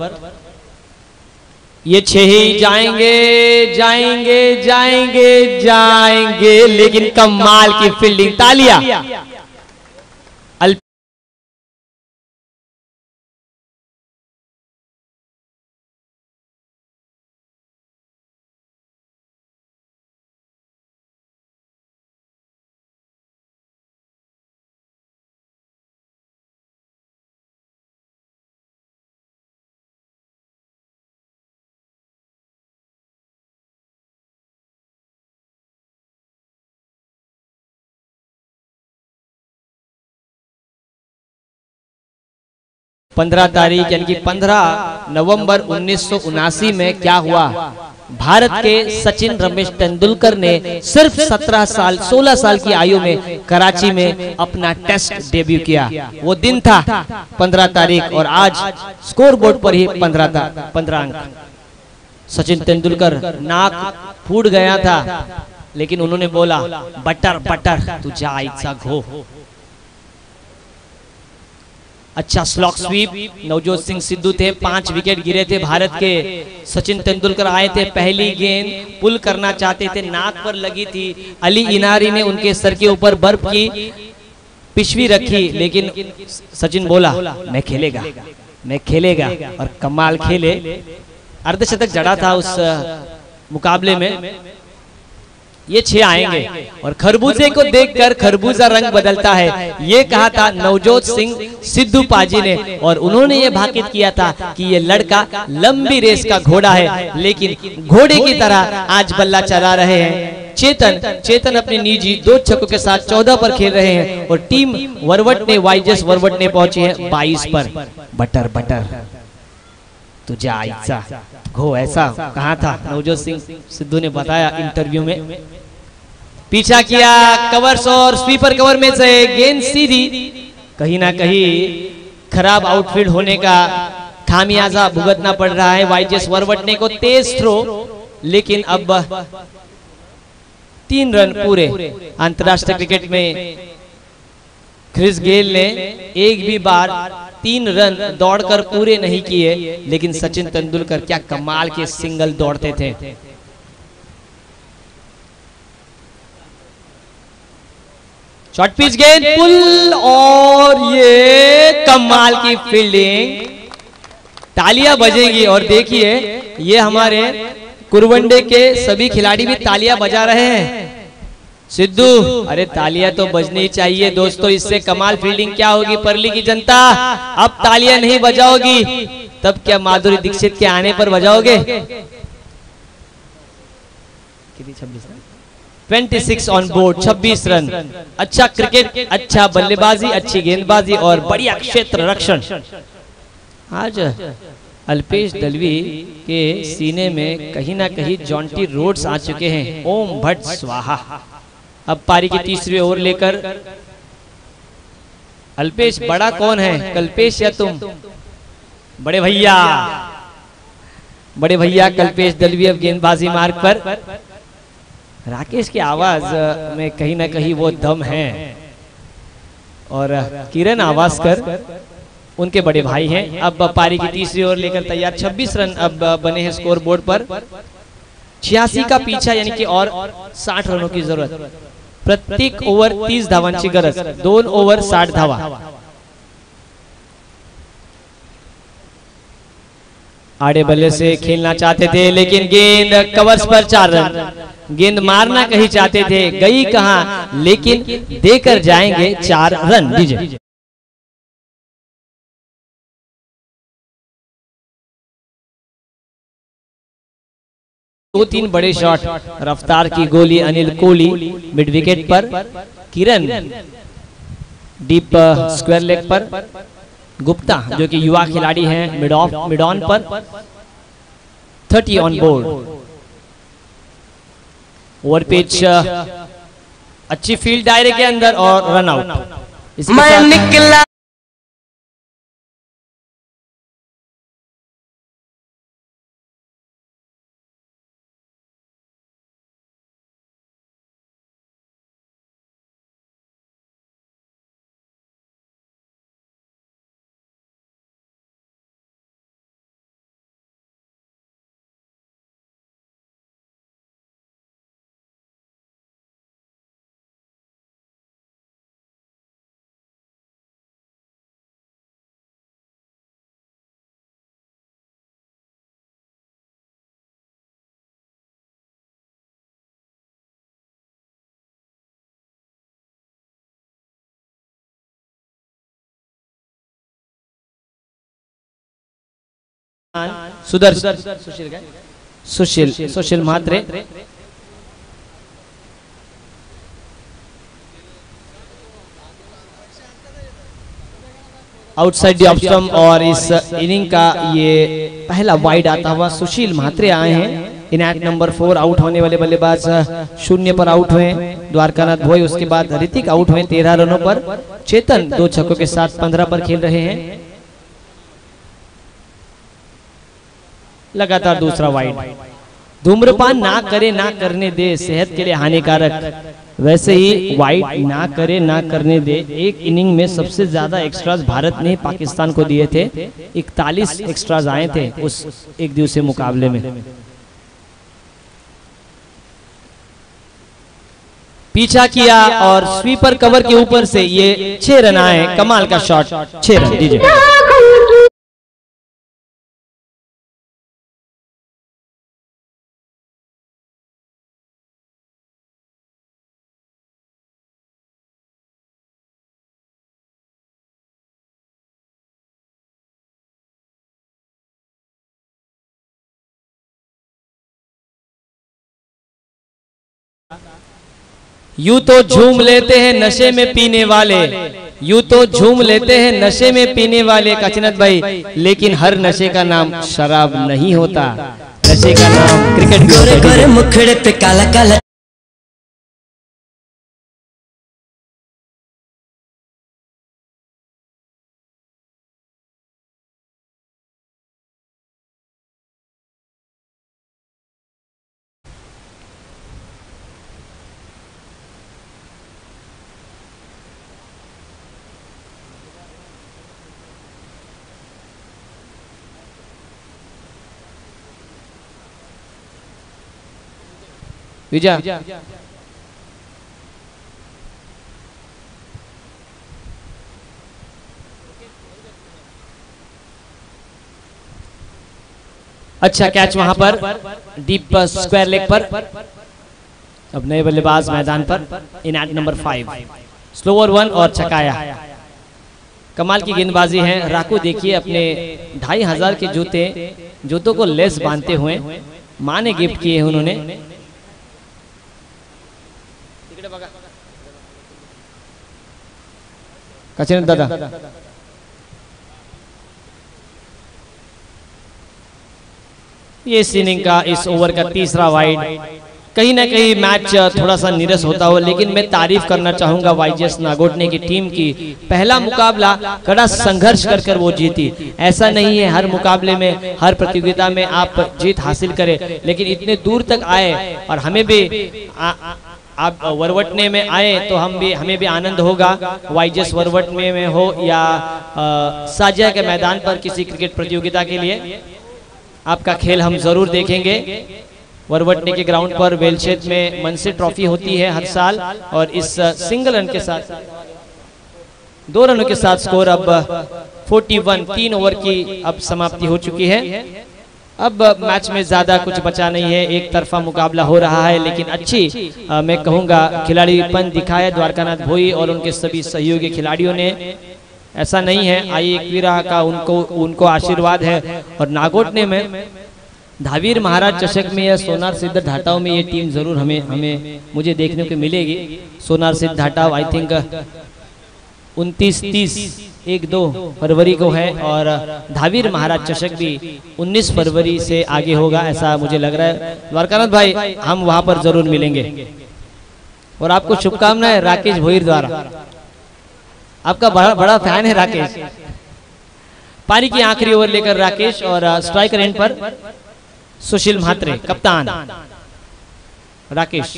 Speaker 2: ये 6 ही जाएंगे जाएंगे जाएंगे जाएंगे, लेकिन कमाल की फील्डिंग, तालियां। पंद्रह तारीख यानी कि 15 नवंबर 1979 में क्या हुआ, भारत के सचिन रमेश तेंदुलकर ने सिर्फ 16 साल की आयु में कराची में अपना टेस्ट डेब्यू किया। वो दिन था 15 तारीख, और आज स्कोर बोर्ड पर ही 15 अंक। सचिन तेंदुलकर नाक फूट गया था, लेकिन उन्होंने बोला बटर बटर तुझा आईचा घो। अच्छा स्लॉक स्वीप, नवजोत सिंह सिद्धू थे, 5 विकेट गिरे थे भारत के। सचिन तेंदुलकर आए थे, पहली गेंद पुल करना चाहते थे, नाक पर लगी थी, अली इनारी ने उनके सर के ऊपर बर्फ की पिशवी रखी, लेकिन सचिन बोला मैं खेलेगा, और कमाल खेले। अर्धशतक जड़ा था उस मुकाबले में। ये 6 आएंगे, और खरबूजे को देखकर खरबूजा रंग बदलता है, ये कहा था नवजोत सिंह सिद्धू पाजी ने, और उन्होंने ये भाकित किया था कि ये लड़का लंबी रेस का घोड़ा है, लेकिन घोड़े की तरह आज बल्ला चला रहे हैं। चेतन अपने निजी 2 छक्कों के साथ 14 पर खेल रहे हैं, और टीम वरवट ने वाईजेस वरवट ने पहुंची है 22 पर। बटर बटर तुझे आयचा घो, ऐसा कहा था नवजोत सिंह सिद्धू ने बताया इंटरव्यू में। पीछा किया कवर्स और स्वीपर कवर में से गेंद सीधी, कहीं ना कहीं खराब आउटफील्ड होने का खामियाजा भुगतना पड़ रहा है वाईजेस वरवटने को। तेज थ्रो, लेकिन अब 3 रन पूरे। अंतरराष्ट्रीय क्रिकेट में क्रिस गेल ने एक भी बार 3 रन दौड़कर पूरे नहीं किए, लेकिन सचिन तेंदुलकर क्या कमाल के सिंगल दौड़ते थे। शॉर्ट पिच गेंद पुल, और ये कमाल की फील्डिंग, तालियां बजेंगी। और देखिए ये हमारे कुरवंडे के सभी खिलाड़ी भी तालियां बजा रहे हैं। सिद्धू, अरे तालियां तो बजनी चाहिए दोस्तों, इससे कमाल फील्डिंग क्या होगी। परली की जनता अब तालियां नहीं बजाओगी, तब क्या माधुरी दीक्षित के आने पर बजाओगे। 26 ऑन बोर्ड, 26 रन। अच्छा क्रिकेट, अच्छा बल्लेबाजी, अच्छी गेंदबाजी और बढ़िया क्षेत्र रक्षण। आज अल्पेश दलवी के सीने में कहीं ना कहीं जॉन्टी रोड्स आ चुके हैं। ओम भट्ट स्वाहा। अब पारी की तीसरी ओवर लेकर अल्पेश, बड़ा कौन है, कल्पेश या तुम? बड़े भैया, बड़े भैया कल्पेश दलवी अब गेंदबाजी मार्ग पर। राकेश की आवाज में कहीं ना कहीं वो दम है, और किरण आवास्कर उनके बड़े भाई हैं। अब पारी की तीसरी ओवर लेकर तैयार। 26 रन अब बने हैं स्कोर बोर्ड पर। 86 का पीछा, यानी कि और 60 रनों की जरूरत। प्रत्येक ओवर 30 धावांची गरज, 2 ओवर 60 धावा। आड़े बल्ले से खेलना चाहते थे, लेकिन गेंद कवर्स पर 4 रन। गेंद मारना कहीं चाहते थे, गई कहां, लेकिन देकर जाएंगे 4 रन। दीजिए 2-3 बड़े शॉट। रफ्तार की गोली अनिल कोहली मिड विकेट पर। किरण डीप स्क्वायर लेग पर। गुप्ता जो कि युवा खिलाड़ी हैं मिड ऑन पर। 30 ऑन बोर्ड। ओवर पिच, अच्छी फील्ड दायरे के अंदर और रन आउट। मैं निकला Sushil Mhatre. Outside the off stump, और इस इनिंग का ये पहला वाइड आता हुआ सुशील म्हात्रे आए हैं। इन एक्ट नंबर 4 आउट होने वाले बल्लेबाज 0 पर आउट हुए। द्वारकानाथ भोई, उसके बाद ऋतिक आउट हुए 13 रनों पर। चेतन 2 छक्कों के साथ 15 पर खेल रहे हैं। लगातार दूसरा वाइड। धूम्रपान ना करे ना करने दे, सेहत के लिए हानिकारक। वैसे ही वाइड ना करे ना करने दे। एक इनिंग में सबसे ज्यादा एक्स्ट्राज भारत ने पाकिस्तान को दिए थे। 41 एक्स्ट्राज आए थे उस एक दिवसीय मुकाबले में। पीछा किया और स्वीपर कवर के ऊपर से ये 6 रन आए। कमाल का शॉट, 6 रन। दीजिए यूं तो झूम लेते हैं नशे में पीने वाले, यूं तो झूम लेते हैं नशे में पीने वाले काशीनाथ भाई, लेकिन हर नशे का नाम शराब नहीं होता, नशे का नाम क्रिकेट भी होता है।
Speaker 4: मुखड़े पे काला काला
Speaker 2: विजय अच्छा कैच वहां पर डीप स्क्वायर लेग पर। अब नए बल्लेबाज मैदान पर इन एट नंबर 5, स्लोवर 1 और छकाया। कमाल की गेंदबाजी है। राकू देखिए अपने 2500 के जूतों को लेस बांधते हुए मां ने गिफ्ट किए हैं उन्होंने। कचन दादा ये इस इनिंग का इस ओवर का तीसरा वाइड। कहीं ना कहीं मैच थोड़ा सा नीरस होता हो, लेकिन मैं तारीफ करना चाहूंगा वाईजीएस नागोटने की टीम की। पहला मुकाबला कड़ा संघर्ष कर कर वो जीती। ऐसा नहीं है हर मुकाबले में, हर प्रतियोगिता में आप जीत हासिल करें, लेकिन इतने दूर तक आए और हमें भी आप वरवटने में आए तो हमें भी आनंद होगा। वाईजीएस वरवटने में हो या साजिया के मैदान पर किसी क्रिकेट प्रतियोगिता के लिए आपका खेल हम जरूर देखेंगे। वरवटने के ग्राउंड पर वेलशेत में मनसे ट्रॉफी होती है हर साल, और इस सिंगल रन के साथ 2 रनों के साथ स्कोर अब 41, 3 ओवर की अब समाप्ति हो चुकी है। अब मैच में ज्यादा कुछ बचा नहीं है, एक तरफा मुकाबला हो रहा है, लेकिन अच्छी मैं कहूंगा खिलाड़ीपन दिखाया द्वारकानाथ भोई और उनके सभी सहयोगी खिलाड़ियों ने। ऐसा नहीं है, आई एकवीरा का उनको आशीर्वाद है। और नागोटने में धावीर महाराज चषक में या सोनार सिद्ध ढाटाओं में ये टीम जरूर हमें मुझे देखने को मिलेगी। सोनार सिद्ध ढाटाओ आई थिंक 29, 30, 1-2 फरवरी को है, और धावीर महाराज चषक भी 19 फरवरी से आगे होगा, ऐसा मुझे लग रहा है। द्वारकानाथ भाई हम वहां पर जरूर मिलेंगे, और आपको शुभकामनाएं राकेश भोईर द्वारा। आपका बड़ा फैन है राकेश। पारी की आखिरी ओवर लेकर राकेश, और स्ट्राइकर एंड पर सुशील म्हात्रे कप्तान। राकेश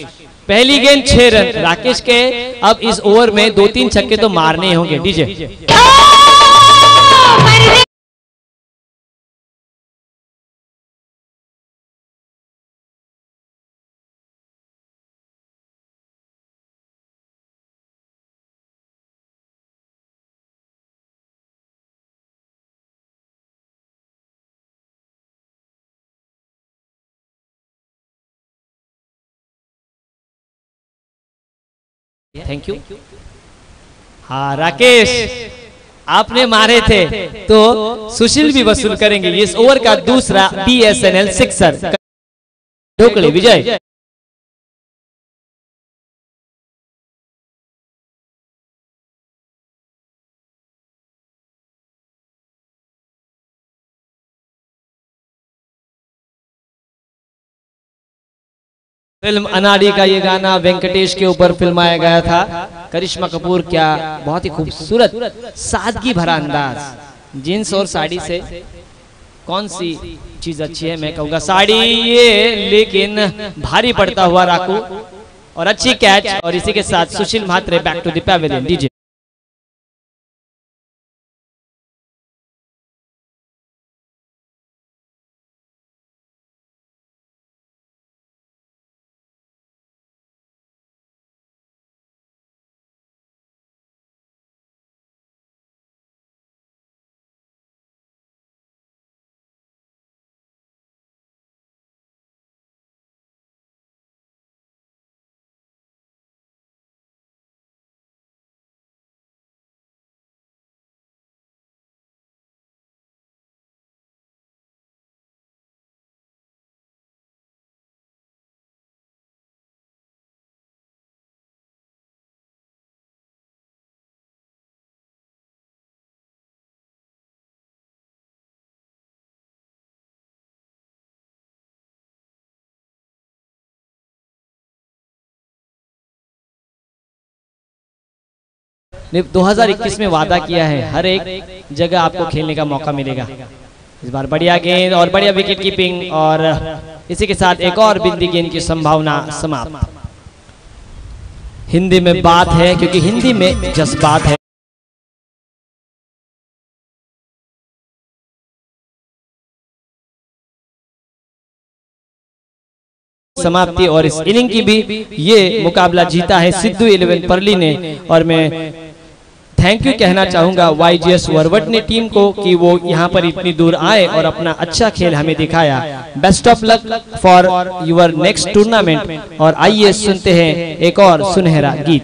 Speaker 2: पहली गेंद 6 रन राकेश के। अब इस ओवर में 2-3 छक्के तो मारने होंगे। DJ thank you. हाँ राकेश आपने मारे थे तो सुशील भी वसूल करेंगे। इस ओवर का दूसरा बीएसएनएल सिक्सर। ढोकले विजय। फिल्म अनाड़ी का ये गाना वेंकटेश के ऊपर फिल्माया गया था। करिश्मा कपूर क्या बहुत ही खूबसूरत सादगी भरा अंदाज। जींस और साड़ी से कौन सी चीज अच्छी है? मैं कहूंगा साड़ी ये, लेकिन भारी पड़ता हुआ राकू, और अच्छी कैच। और इसी के साथ Sushil Mhatre back to the pavilion. DJ ने 2021 में वादा किया है हर एक जगह आपको खेलने का मौका मिलेगा। इस बार बढ़िया गेंद और बढ़िया विकेट कीपिंग और इसी के साथ एक और बिंदी गेंद की संभावना समाप्त। हिंदी में बात है क्योंकि हिंदी में जज्बात है। समाप्ति और इस इनिंग की भी ये मुकाबला जीता है सिद्धू 11 परली ने। और मैं थैंक यू कहना चाहूंगा YGS वरवट ने टीम को कि वो यहाँ पर इतनी दूर आए और अपना अच्छा खेल हमें दिखाया। Best of luck for your next tournament. और आइए सुनते हैं एक और सुनहरा गीत।